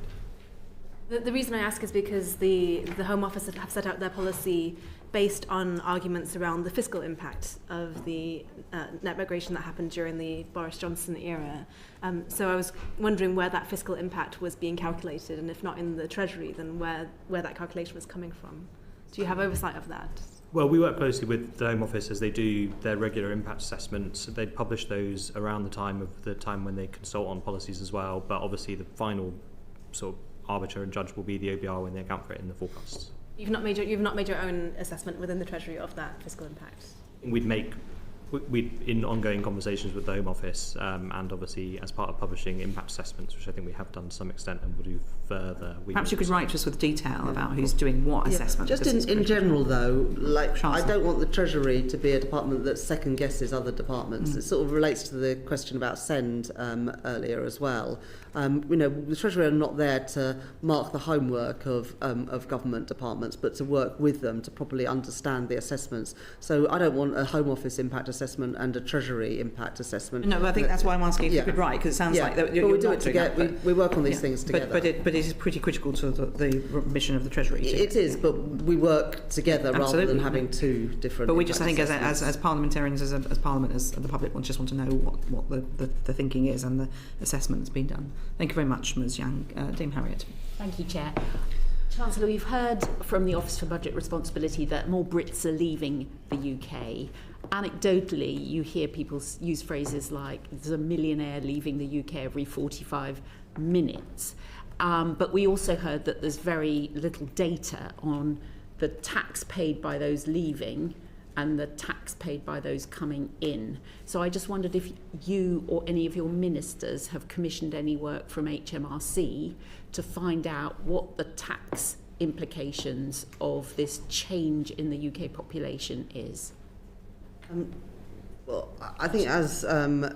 The reason I ask is because the Home Office have set out their policy based on arguments around the fiscal impact of the net migration that happened during the Boris Johnson era. So I was wondering where that fiscal impact was being calculated, and if not in the Treasury, then where that calculation was coming from. Do you have oversight of that? Well, we work closely with the Home Office as they do their regular impact assessments. They publish those around the time when they consult on policies as well, but obviously the final sort of arbiter and judge will be the OBR when they account for it in the forecasts. You've not made your own assessment within the Treasury of that fiscal impact? We'd in ongoing conversations with the Home Office and obviously as part of publishing impact assessments, which I think we have done to some extent and will do further. Perhaps you could write to us with detail about who's doing what assessment. Just in general though, I don't want the Treasury to be a department that second guesses other departments. It sort of relates to the question about SEND earlier as well. The Treasury are not there to mark the homework of government departments, but to work with them to properly understand the assessments. So I don't want a Home Office impact assessment and a Treasury impact assessment. No, I think that's why I'm asking if you could write, because it sounds like that you're we do it together. We work on these things together. But it is pretty critical to the mission of the Treasury. It is, but we work together rather than having two different. But we just, I think, as parliamentarians, as Parliament, as the public, we just want to know what the thinking is and the assessment that's been done. Thank you very much, Ms Yang. Dame Harriet. Thank you, Chair. Chancellor, we've heard from the Office for Budget Responsibility that more Brits are leaving the UK. Anecdotally, you hear people use phrases like there's a millionaire leaving the UK every 45 minutes. But we also heard that there's very little data on the tax paid by those leaving and the tax paid by those coming in. So I just wondered if you or any of your ministers have commissioned any work from HMRC to find out what the tax implications of this change in the UK population is. Well, I think as Dharmesh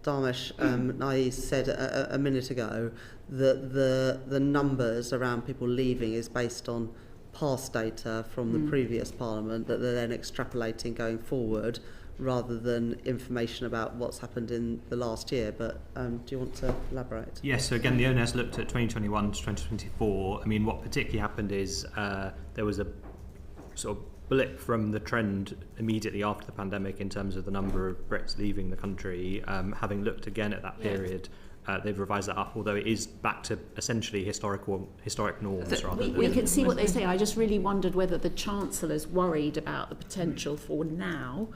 Nayee said a minute ago, that the numbers around people leaving is based on past data from the previous Parliament that they're then extrapolating going forward, rather than information about what's happened in the last year. But do you want to elaborate? Yes, so again, the ONS looked at 2021 to 2024. I mean, what particularly happened is there was a sort of blip from the trend immediately after the pandemic in terms of the number of Brits leaving the country. Having looked again at that period, they've revised that up, although it is back to essentially historic norms. We can see what they say. I just really wondered whether the Chancellor's worried about the potential for now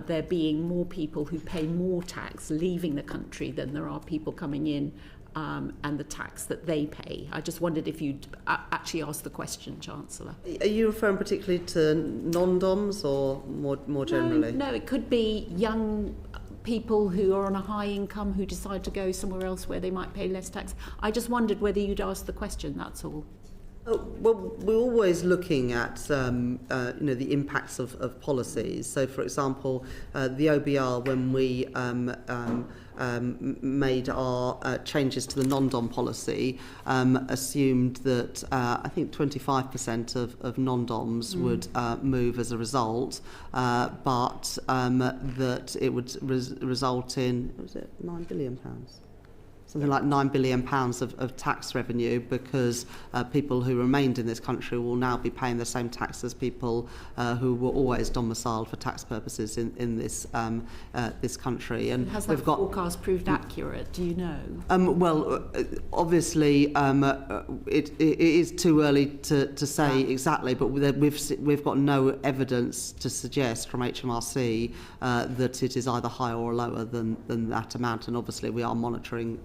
there being more people who pay more tax leaving the country than there are people coming in, and the tax that they pay. I just wondered if you'd actually asked the question, Chancellor. Are you referring particularly to non-DOMs or more generally? No, it could be young people who are on a high income who decide to go somewhere else where they might pay less tax. I just wondered whether you'd asked the question, that's all. Well, we're always looking at the impacts of policies. So, for example, the OBR, when we made our changes to the non-dom policy, assumed that I think 25% of non-doms would move as a result, but that it would result in, was it £9 billion? Something like £9 billion of tax revenue, because people who remained in this country will now be paying the same tax as people who were always domiciled for tax purposes in this this country. And has that forecast proved accurate? Do you know? Well, obviously, it is too early to say exactly, but we've got no evidence to suggest from HMRC that it is either higher or lower than that amount. And obviously, we are monitoring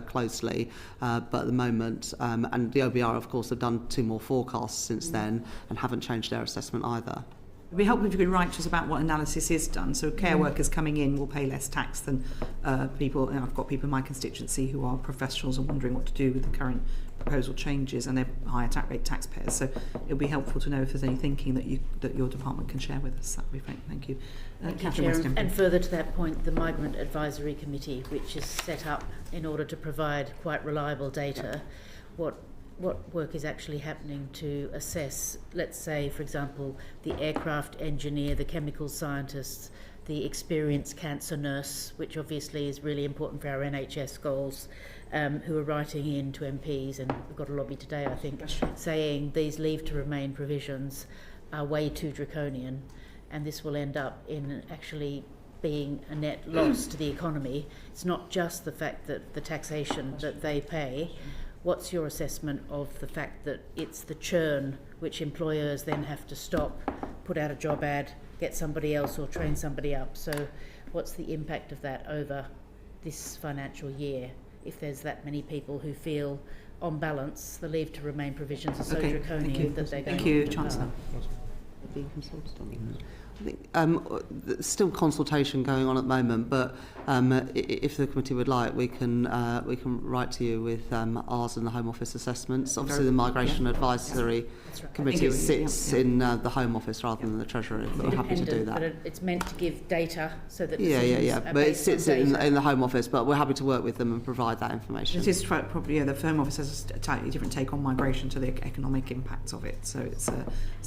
closely, but at the moment, and the OBR of course have done 2 more forecasts since then and haven't changed their assessment either. It'd be helpful if you could write to us about what analysis is done. So care workers coming in will pay less tax than people. And I've got people in my constituency who are professionals and wondering what to do with the current proposal changes, and they're higher rate taxpayers. So it would be helpful to know if there's any thinking that your department can share with us. That would be great. Thank you. Chair, and further to that point, the Migrant Advisory Committee, which is set up in order to provide quite reliable data, what work is actually happening to assess, let's say, for example, the aircraft engineer, the chemical scientists, the experienced cancer nurse, which obviously is really important for our NHS goals, who are writing in to MPs, and we've got a lobby today, I think, saying these leave to remain provisions are way too draconian, and this will end up in actually being a net loss to the economy. It's not just the fact that the taxation that they pay. What's your assessment of the fact that it's the churn which employers then have to stop, put out a job ad, get somebody else or train somebody up? So what's the impact of that over this financial year if there's that many people who feel, on balance, the leave to remain provisions are so draconian that they're going to... Thank you, Chancellor. Being consulted on. I think there's still consultation going on at the moment, but if the committee would like, we can write to you with ours and the Home Office assessments. Obviously, the Migration Advisory Committee sits in the Home Office rather than the Treasury, but we're happy to do that. But it's meant to give data so that but it sits in the Home Office, but we're happy to work with them and provide that information. It is probably the Home Office has a slightly different take on migration to the economic impacts of it, so it's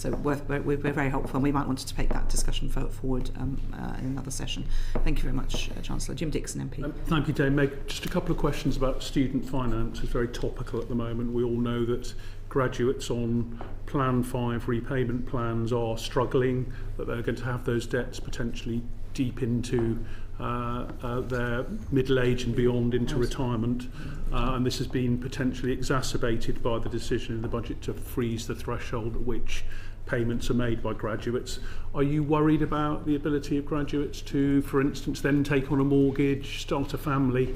we're very helpful, and we might want to take that discussion forward in another session. Thank you very much, Chancellor. Jim Dixon, MP. Thank you, Dame. Meg, just a couple of questions about student finance. It's very topical at the moment. We all know that graduates on Plan 5 repayment plans are struggling, that they're going to have those debts potentially deep into their middle age and beyond into retirement, and this has been potentially exacerbated by the decision in the budget to freeze the threshold at which payments are made by graduates. Are you worried about the ability of graduates to, for instance, then take on a mortgage, start a family,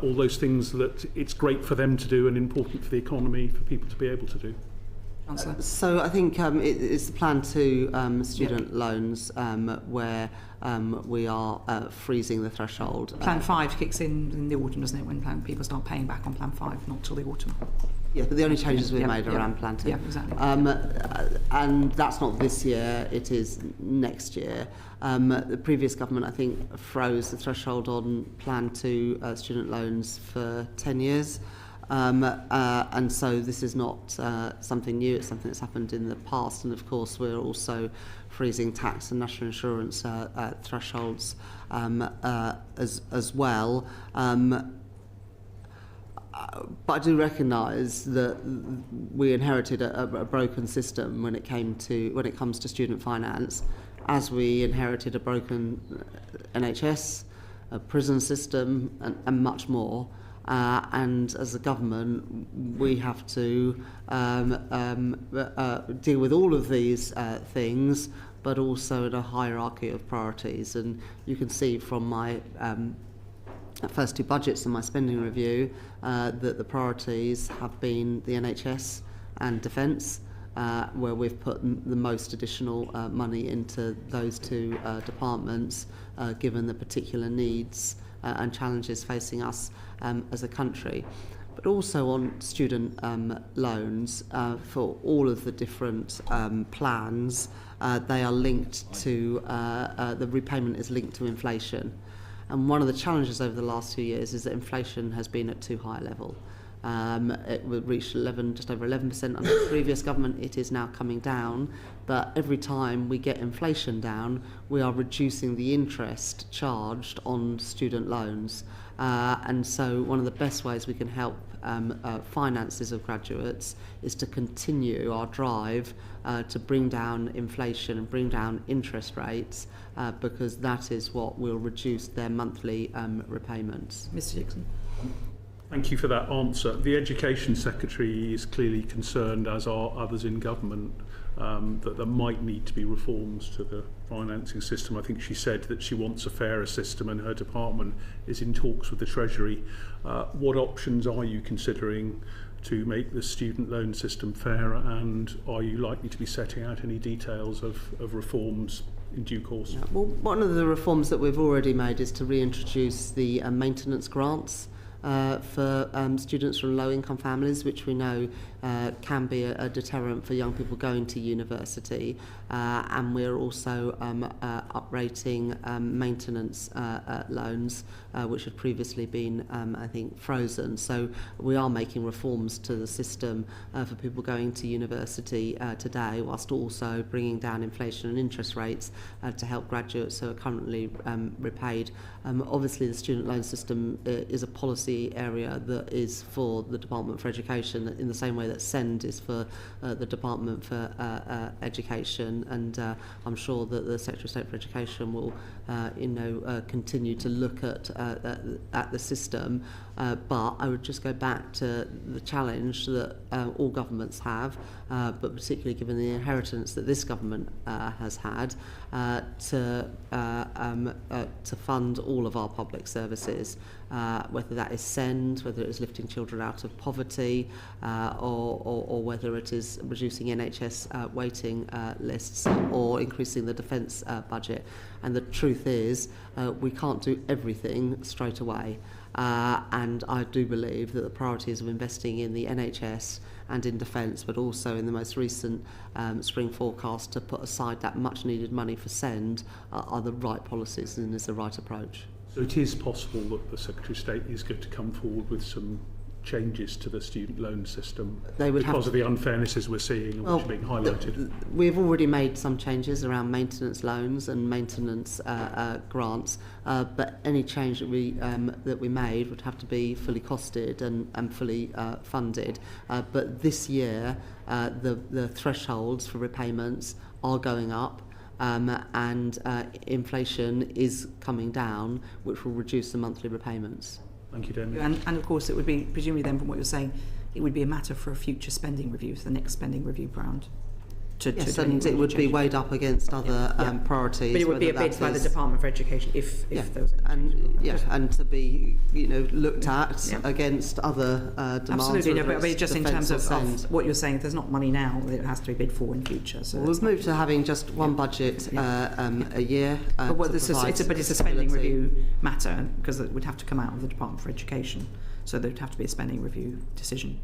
all those things that it's great for them to do and important for the economy for people to be able to do? Chancellor. So I think it's the Plan 2 student loans where we are freezing the threshold. Plan 5 kicks in the autumn, doesn't it, when people start paying back on Plan 5, not till the autumn. Yeah, but the only changes we've made are around Plan 2. Yeah, exactly. And that's not this year, it is next year. The previous government, I think, froze the threshold on Plan 2 student loans for 10 years. And so this is not something new, it's something that's happened in the past. And of course, we're also freezing tax and national insurance thresholds as well. But I do recognise that we inherited a broken system when it comes to student finance, as we inherited a broken NHS, a prison system, and much more. And as a government, we have to deal with all of these things, but also in a hierarchy of priorities. And you can see from my first 2 budgets and my spending review that the priorities have been the NHS and defence, where we've put the most additional money into those 2 departments, given the particular needs and challenges facing us as a country. But also on student loans, for all of the different plans, they are linked to, the repayment is linked to inflation. And one of the challenges over the last 2 years is that inflation has been at too high a level. It reached just over 11% under the previous government. It is now coming down, but every time we get inflation down, we are reducing the interest charged on student loans. And so one of the best ways we can help finances of graduates is to continue our drive to bring down inflation and bring down interest rates, because that is what will reduce their monthly repayments. Mr. Dixon. Thank you for that answer. The Education Secretary is clearly concerned, as are others in government, that there might need to be reforms to the financing system. I think she said that she wants a fairer system, and her department is in talks with the Treasury. What options are you considering to make the student loan system fairer, and are you likely to be setting out any details of reforms in due course? Yeah, well, one of the reforms that we've already made is to reintroduce the maintenance grants for students from low-income families, which we know can be a deterrent for young people going to university, and we're also uprating maintenance loans, which had previously been, I think, frozen. So we are making reforms to the system for people going to university today, whilst also bringing down inflation and interest rates to help graduates who are currently repaid. Obviously, the student loan system is a policy area that is for the Department for Education, in the same way that SEND is for the Department for Education, and I'm sure that the Secretary of State for Education will continue to look at the system, but I would just go back to the challenge that all governments have, but particularly given the inheritance that this government has had, to fund all of our public services, whether that is SEND, whether it is lifting children out of poverty, or whether it is reducing NHS waiting lists, or increasing the defence budget. And the truth is, we can't do everything straight away. And I do believe that the priorities of investing in the NHS and in defence, but also in the most recent spring forecast to put aside that much needed money for SEND, are the right policies and is the right approach. So it is possible that the Secretary of State is going to come forward with some changes to the student loan system because of the unfairnesses we're seeing and which are being highlighted? We've already made some changes around maintenance loans and maintenance grants, but any change that we made would have to be fully costed and fully funded. But this year, the thresholds for repayments are going up. And inflation is coming down, which will reduce the monthly repayments. Thank you, Dharmesh. And of course, it would be, presumably then, from what you're saying, it would be a matter for a future spending review, for the next spending review round. Yes, and it would be weighed up against other priorities. But it would be a bid by the Department for Education if there was any change. And to be looked at against other demands. Absolutely, no, but just in terms of what you're saying, if there's not money now, it has to be bid for in future. So we've moved to having just one budget a year. But it's a spending review matter because it would have to come out of the Department for Education, so there would have to be a spending review decision.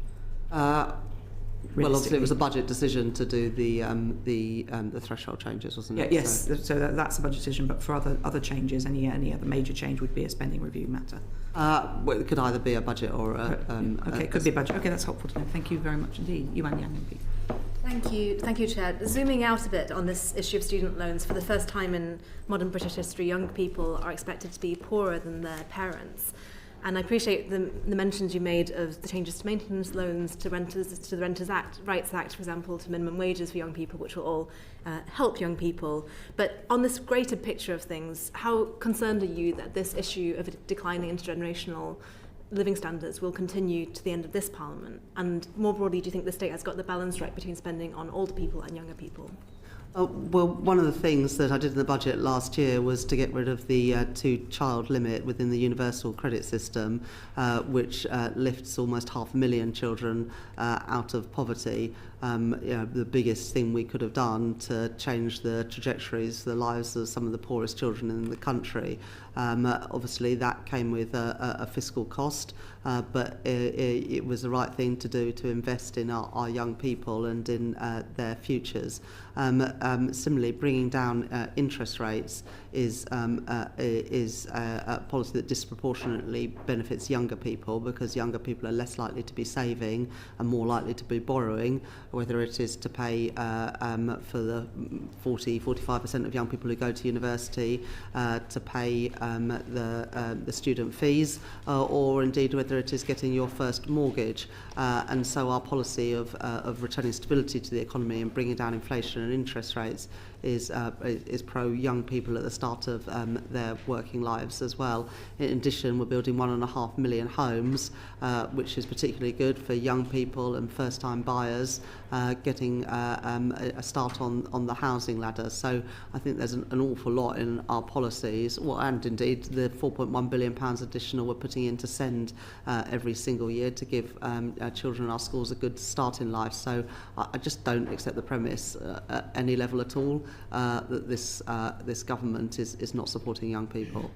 Well, obviously, it was a budget decision to do the threshold changes, wasn't it? Yes, so that's a budget decision. But for other changes, any other major change would be a spending review matter. Well, it could either be a budget or it could be a budget. Okay, that's helpful to know. Thank you very much indeed. Yuan Yang MP. Thank you, Chair. Zooming out a bit on this issue of student loans, for the first time in modern British history, young people are expected to be poorer than their parents. And I appreciate the mentions you made of the changes to maintenance loans, to the Renters Rights Act, for example, to minimum wages for young people, which will all help young people. But on this greater picture of things, how concerned are you that this issue of declining intergenerational living standards will continue to the end of this Parliament? And more broadly, do you think the state has got the balance right between spending on older people and younger people? Well, one of the things that I did in the budget last year was to get rid of the two-child limit within the universal credit system, which lifts almost 500,000 children out of poverty. The biggest thing we could have done to change the trajectories, the lives of some of the poorest children in the country. Obviously, that came with a fiscal cost, but it was the right thing to do to invest in our young people and in their futures. Similarly, bringing down interest rates is a policy that disproportionately benefits younger people, because younger people are less likely to be saving and more likely to be borrowing, whether it is to pay for the 45% of young people who go to university to pay the student fees, or indeed whether it is getting your first mortgage. And so our policy of returning stability to the economy and bringing down inflation and interest rates is pro young people at the start of their working lives as well. In addition, we're building 1.5 million homes, which is particularly good for young people and first-time buyers getting a start on the housing ladder. So I think there's an awful lot in our policies, and indeed the £4.1 billion additional we're putting in to send every single year to give children in our schools a good start in life. So I just don't accept the premise at any level at all that this government is not supporting young people.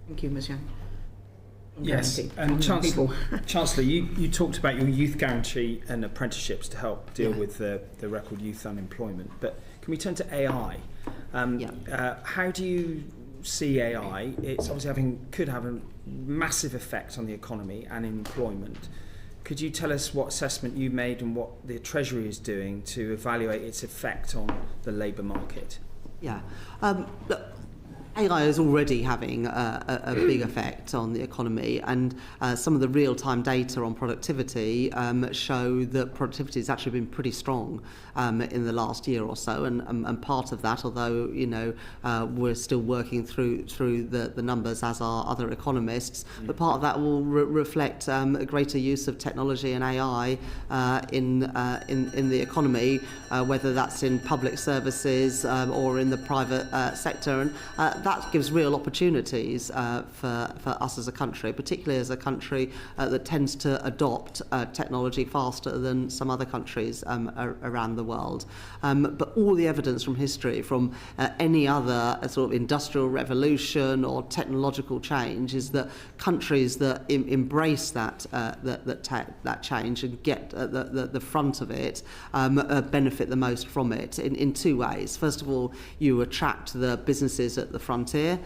Thank you, Ms. Yang. Yes, and Chancellor, you talked about your youth guarantee and apprenticeships to help deal with the record youth unemployment. But can we turn to AI? How do you see AI? It's obviously could have a massive effect on the economy and employment. Could you tell us what assessment you made and what the Treasury is doing to evaluate its effect on the labour market? Yeah. Look, AI is already having a big effect on the economy, and some of the real-time data on productivity show that productivity has actually been pretty strong in the last year or so, and part of that, although we're still working through the numbers as are other economists, but part of that will reflect a greater use of technology and AI in the economy, whether that's in public services or in the private sector, and that gives real opportunities for us as a country, particularly as a country that tends to adopt technology faster than some other countries around the world. But all the evidence from history, from any other sort of industrial revolution or technological change, is that countries that embrace that change and get the front of it benefit the most from it in two ways. First of all, you attract the businesses at the frontier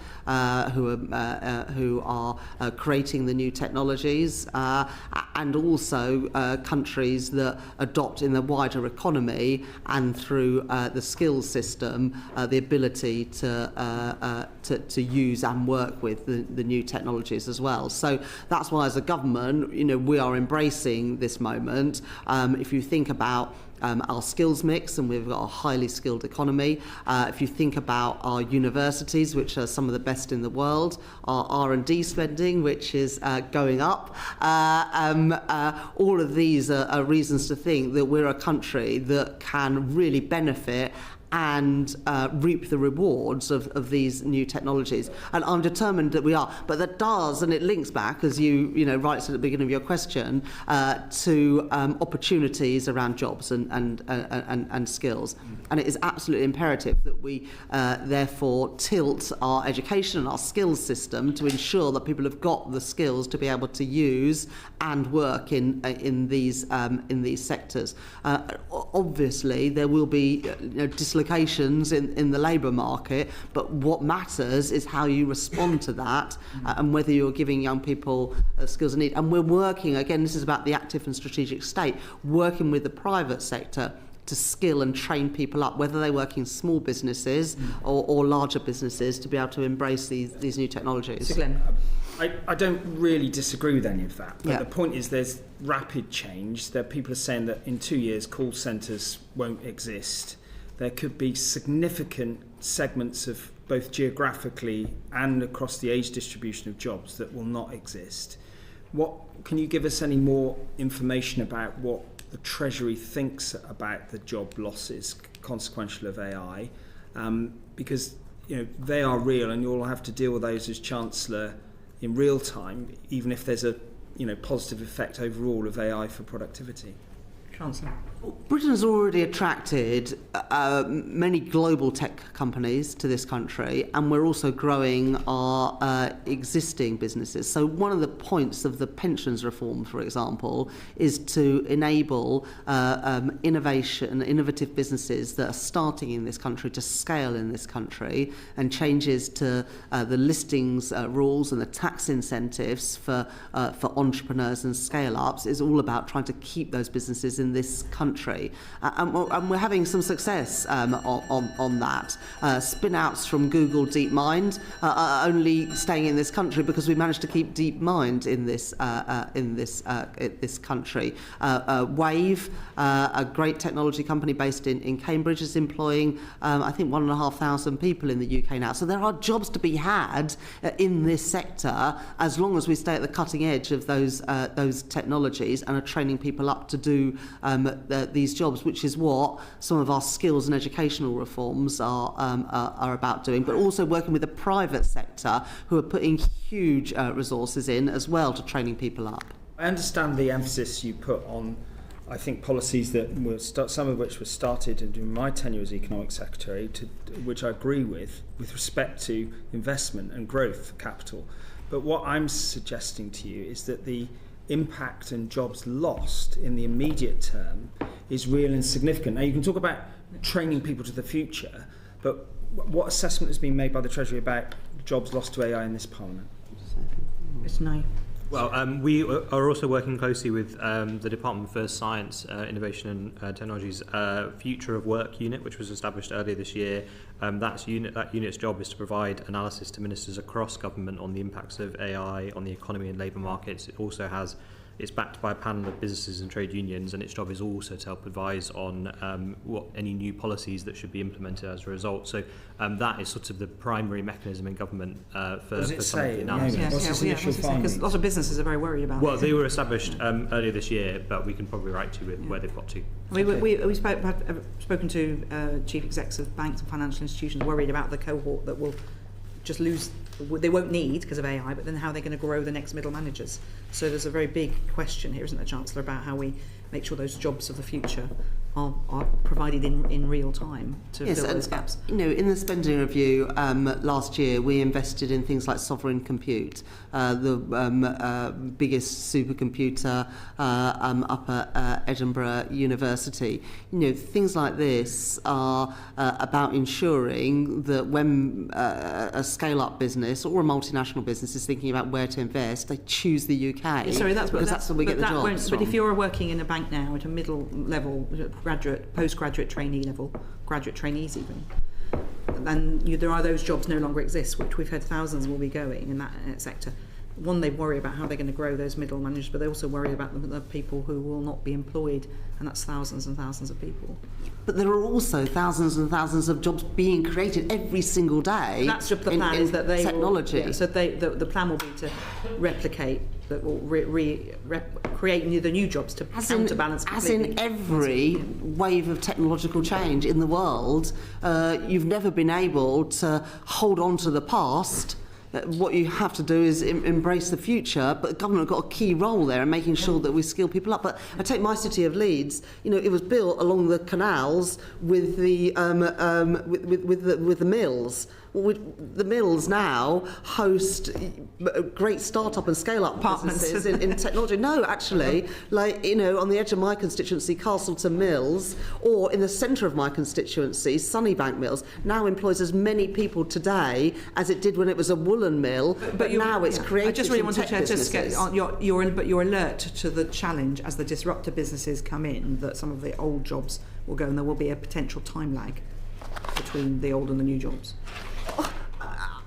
who are creating the new technologies, and also countries that adopt in the wider economy and through the skills system the ability to to use and work with the new technologies as well. So that's why, as a government, we are embracing this moment. If you think about our skills mix, and we've got a highly skilled economy. If you think about our universities, which are some of the best in the world, our R&D spending, which is going up, all of these are reasons to think that we're a country that can really benefit and reap the rewards of these new technologies. And I'm determined that we are. But that does, and it links back, as you right at the beginning of your question, to opportunities around jobs and skills. And it is absolutely imperative that we therefore tilt our education and our skills system to ensure that people have got the skills to be able to use and work in these sectors. Obviously, there will be dislocations in the labour market, but what matters is how you respond to that, and whether you're giving young people skills they need. And we're working, again, this is about the active and strategic state, working with the private sector to skill and train people up, whether they work in small businesses or larger businesses, to be able to embrace these new technologies. So Glenn. I don't really disagree with any of that, but the point is there's rapid change. There people are saying that in 2 years call centres won't exist. There could be significant segments of both geographically and across the age distribution of jobs that will not exist. Can you give us any more information about what the Treasury thinks about the job losses consequential of AI? Because they are real, and you'll have to deal with those as Chancellor in real time, even if there's a positive effect overall of AI for productivity. Chancellor. Britain has already attracted many global tech companies to this country, and we're also growing our existing businesses. So one of the points of the pensions reform, for example, is to enable innovative businesses that are starting in this country to scale in this country, and changes to the listings rules and the tax incentives for entrepreneurs and scale-ups is all about trying to keep those businesses in this country. And we're having some success on that. Spin-outs from Google DeepMind are only staying in this country because we managed to keep DeepMind in this country. Wave, a great technology company based in Cambridge, is employing I think 1,500 people in the UK now. So there are jobs to be had in this sector, as long as we stay at the cutting edge of those technologies and are training people up to do these jobs, which is what some of our skills and educational reforms are about doing, but also working with the private sector, who are putting huge resources in as well to training people up. I understand the emphasis you put on, I think, policies that were some of which were started during my tenure as Economic Secretary, which I agree with respect to investment and growth capital. But what I'm suggesting to you is that the impact and jobs lost in the immediate term is real and significant. Now, you can talk about training people to the future, but what assessment has been made by the Treasury about jobs lost to AI in this Parliament? It's Nayee. Well, we are also working closely with the Department for Science, Innovation and Technology's Future of Work unit, which was established earlier this year. That unit's job is to provide analysis to ministers across government on the impacts of AI on the economy and labour markets. It's backed by a panel of businesses and trade unions, and its job is also to help advise on what any new policies that should be implemented as a result. So that is sort of the primary mechanism in government for some of the analysis. Because lots of businesses are very worried about it. Well, they were established earlier this year, but we can probably write to you with where they've got to. We've spoken to chief execs of banks and financial institutions worried about the cohort that will just lose, they won't need because of AI, but then how they're going to grow the next middle managers. So there's a very big question here, isn't there, Chancellor, about how we make sure those jobs of the future are provided in real time to fill those gaps. In the spending review last year, we invested in things like sovereign compute, the biggest supercomputer up at Edinburgh University. Things like this are about ensuring that when a scale-up business or a multinational business is thinking about where to invest, they choose the UK. That's where we get the jobs from. But if you're working in a bank now at a middle level, graduate, postgraduate trainee level, graduate trainees even, there are those jobs no longer exist, which we've heard thousands will be going in that sector. One, they worry about how they're going to grow those middle managers, but they also worry about the people who will not be employed, and that's thousands and thousands of people. But there are also thousands and thousands of jobs being created every single day. That's just the plan, is that they technology. So the plan will be to replicate, that will create the new jobs to counterbalance completely. As in every wave of technological change in the world, you've never been able to hold on to the past. What you have to do is embrace the future, but the government have got a key role there in making sure that we skill people up. But I take my city of Leeds. It was built along the canals with the with the mills. The mills now host great start-up and scale-up businesses in technology. No, actually, on the edge of my constituency, Castleton Mills, or in the centre of my constituency, Sunnybank Mills, now employs as many people today as it did when it was a woolen mill. But now it's created. I just really want to just get your alert to the challenge as the disruptor businesses come in, that some of the old jobs will go, and there will be a potential time lag between the old and the new jobs.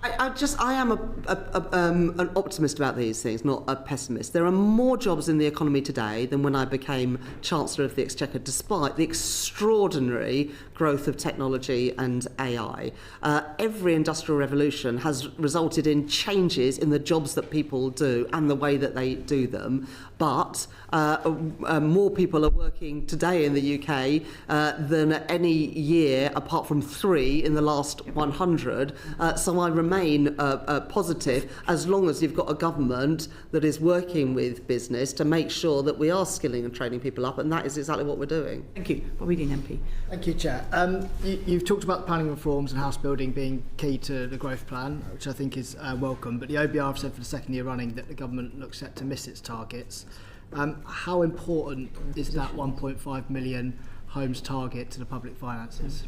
I am an optimist about these things, not a pessimist. There are more jobs in the economy today than when I became Chancellor of the Exchequer, despite the extraordinary growth of technology and AI. Every industrial revolution has resulted in changes in the jobs that people do and the way that they do them. But more people are working today in the UK than any year, apart from 3 in the last 100. So I remain positive, as long as you've got a government that is working with business to make sure that we are skilling and training people up, and that is exactly what we're doing. Thank you. Bobby Dean MP. Thank you, Chair. You've talked about planning reforms and house building being key to the growth plan, which I think is welcome, but the OBR have said for the second year running that the government looks set to miss its targets. How important is that 1.5 million homes target to the public finances?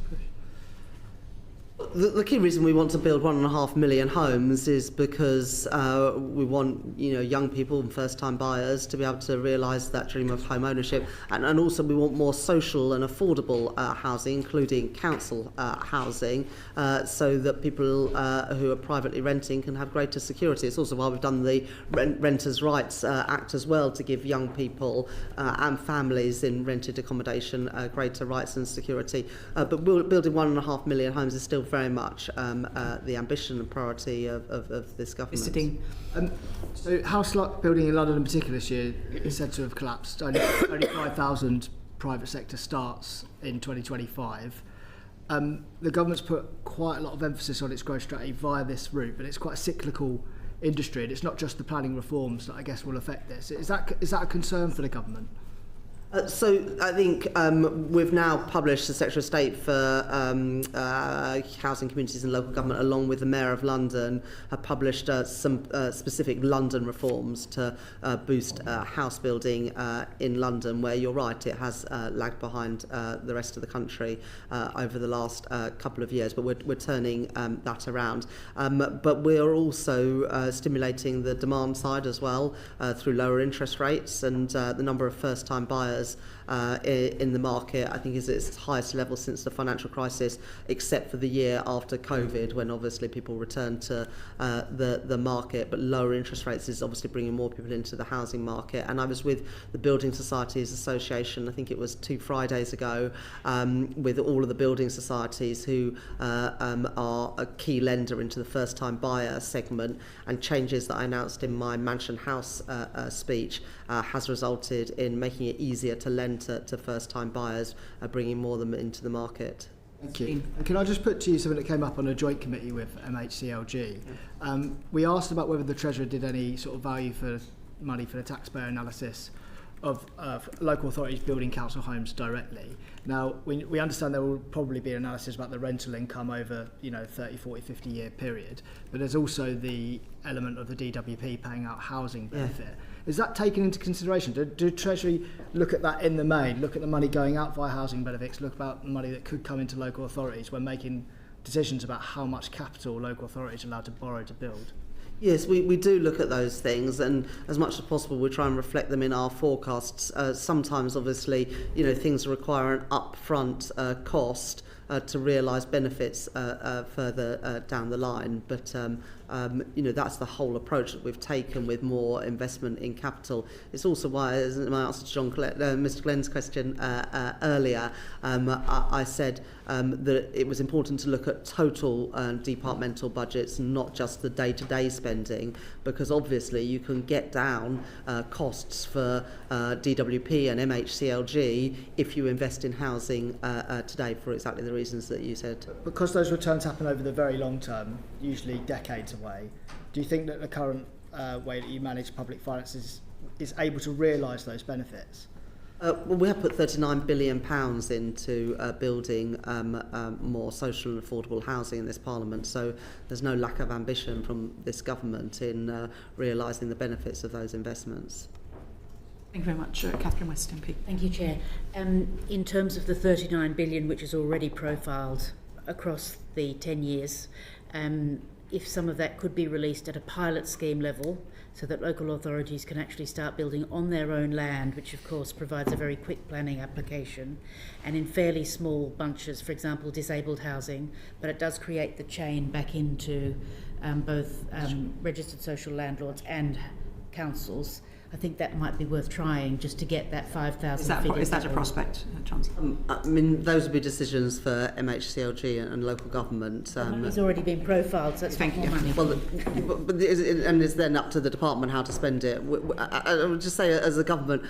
The key reason we want to build 1.5 million homes is because we want young people and first-time buyers to be able to realise that dream of home ownership, and also we want more social and affordable housing, including council housing, so that people who are privately renting can have greater security. It's also why we've done the Renters' Rights Act as well, to give young people and families in rented accommodation greater rights and security. But building 1.5 million homes is still very much the ambition and priority of this government. Mr. Dean. So house building in London in particular this year is said to have collapsed. Only 5,000 private sector starts in 2025. The government's put quite a lot of emphasis on its growth strategy via this route, but it's quite a cyclical industry, and it's not just the planning reforms that I guess will affect this. Is that a concern for the government? So I think we've now published the Secretary of State for Housing, Communities and Local Government, along with the Mayor of London, have published some specific London reforms to boost house building in London, where you're right, it has lagged behind the rest of the country over the last couple of years, but we're turning that around. But we're also stimulating the demand side as well through lower interest rates, and the number of first-time buyers in the market, I think, is at its highest level since the financial crisis, except for the year after COVID, when obviously people returned to the market. But lower interest rates is obviously bringing more people into the housing market. And I was with the Building Societies Association, I think it was 2 Fridays ago, with all of the building societies who are a key lender into the first-time buyer segment, and changes that I announced in my Mansion House speech has resulted in making it easier to lend to first-time buyers, bringing more of them into the market. Thank you. And can I just put to you something that came up on a joint committee with MHCLG? We asked about whether the Treasurer did any sort of value for money for the taxpayer analysis of local authorities building council homes directly. Now, we understand there will probably be an analysis about the rental income over 30, 40, 50 year period, but there's also the element of the DWP paying out housing benefit. Yeah. Is that taken into consideration? Do Treasury look at that in the main, look at the money going out via housing benefits, look about the money that could come into local authorities when making decisions about how much capital local authorities are allowed to borrow to build? Yes, we do look at those things, and as much as possible we try and reflect them in our forecasts. Sometimes, obviously, things require an upfront cost, to realise benefits further down the line. But that's the whole approach that we've taken with more investment in capital. It's also why, as my answer to Mr. Glenn's question earlier, I said that it was important to look at total departmental budgets, not just the day-to-day spending, because obviously you can get down costs for DWP and MHCLG if you invest in housing today for exactly the reasons that you said. Because those returns happen over the very long term, usually decades away, do you think that the current way that you manage public finances is able to realise those benefits? Well, we have put £39 billion into building more social and affordable housing in this Parliament, so there's no lack of ambition from this government in realising the benefits of those investments. Thank you very much. Catherine West, MP. Thank you, Chair. In terms of the 39 billion, which is already profiled across the 10 years, if some of that could be released at a pilot scheme level so that local authorities can actually start building on their own land, which of course provides a very quick planning application, and in fairly small bunches, for example disabled housing, but it does create the chain back into both registered social landlords and councils. I think that might be worth trying just to get that 5,000 Is that a prospect, Chancellor? I mean, those would be decisions for MHCLG and local government. It's already been profiled, so that's more money. Well, but it's then up to the department how to spend it. I would just say, as a government,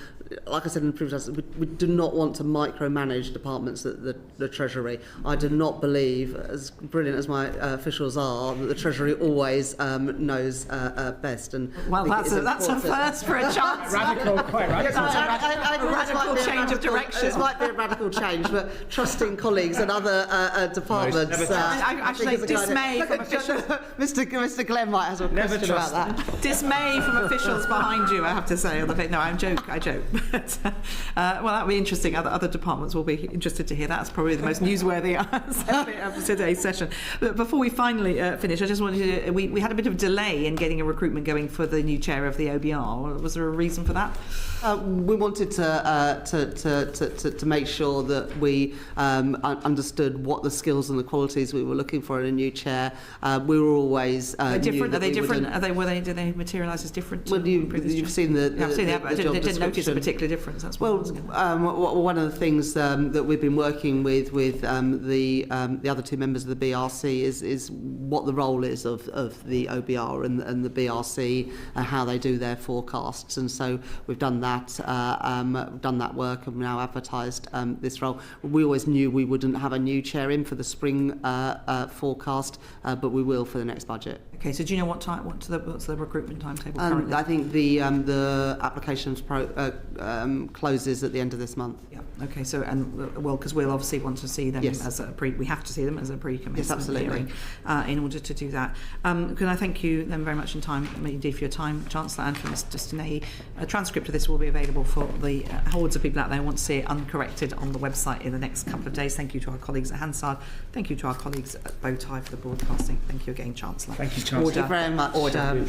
like I said in the previous answer, we do not want to micromanage departments at the Treasury. I do not believe, as brilliant as my officials are, that the Treasury always knows best. And well, that's a first for a Chancellor. Quite radical. A radical change of direction. This might be a radical change, but trusting colleagues and other departments. Actually, dismay from officials. Mr. Glenn might have a question about that. Dismay from officials behind you, I have to say. No, I joke. But, well, that'll be interesting. Other departments will be interested to hear that. That's probably the most newsworthy of today's session. But before we finally finish, I just wanted to. We had a bit of delay in getting a recruitment going for the new chair of the OBR. Was there a reason for that? We wanted to make sure that we understood what the skills and the qualities we were looking for in a new chair. We were always different. Are they different? Do they materialise as different? Well, you've seen the I've seen that, but I didn't notice a particular difference. That's what one of the things that we've been working with the other two members of the BRC is what the role is of the OBR and the BRC and how they do their forecasts. And so we've done that work and now advertised this role. We always knew we wouldn't have a new chair in for the spring forecast, but we will for the next budget. Okay, so do you know what's the recruitment timetable currently? I think the applications closes at the end of this month. Yeah. Okay. So because we'll obviously want to see them as we have to see them as a pre-commencement hearing in order to do that. Can I thank you then very much indeed for your time, Chancellor, and for Mr. Nayee. A transcript of this will be available for the hordes of people out there who want to see it uncorrected on the website in the next couple of days. Thank you to our colleagues at Hansard. Thank you to our colleagues at Bowtie for the broadcasting. Thank you again, Chancellor. Thank you, Chancellor. Thank you very much. Order.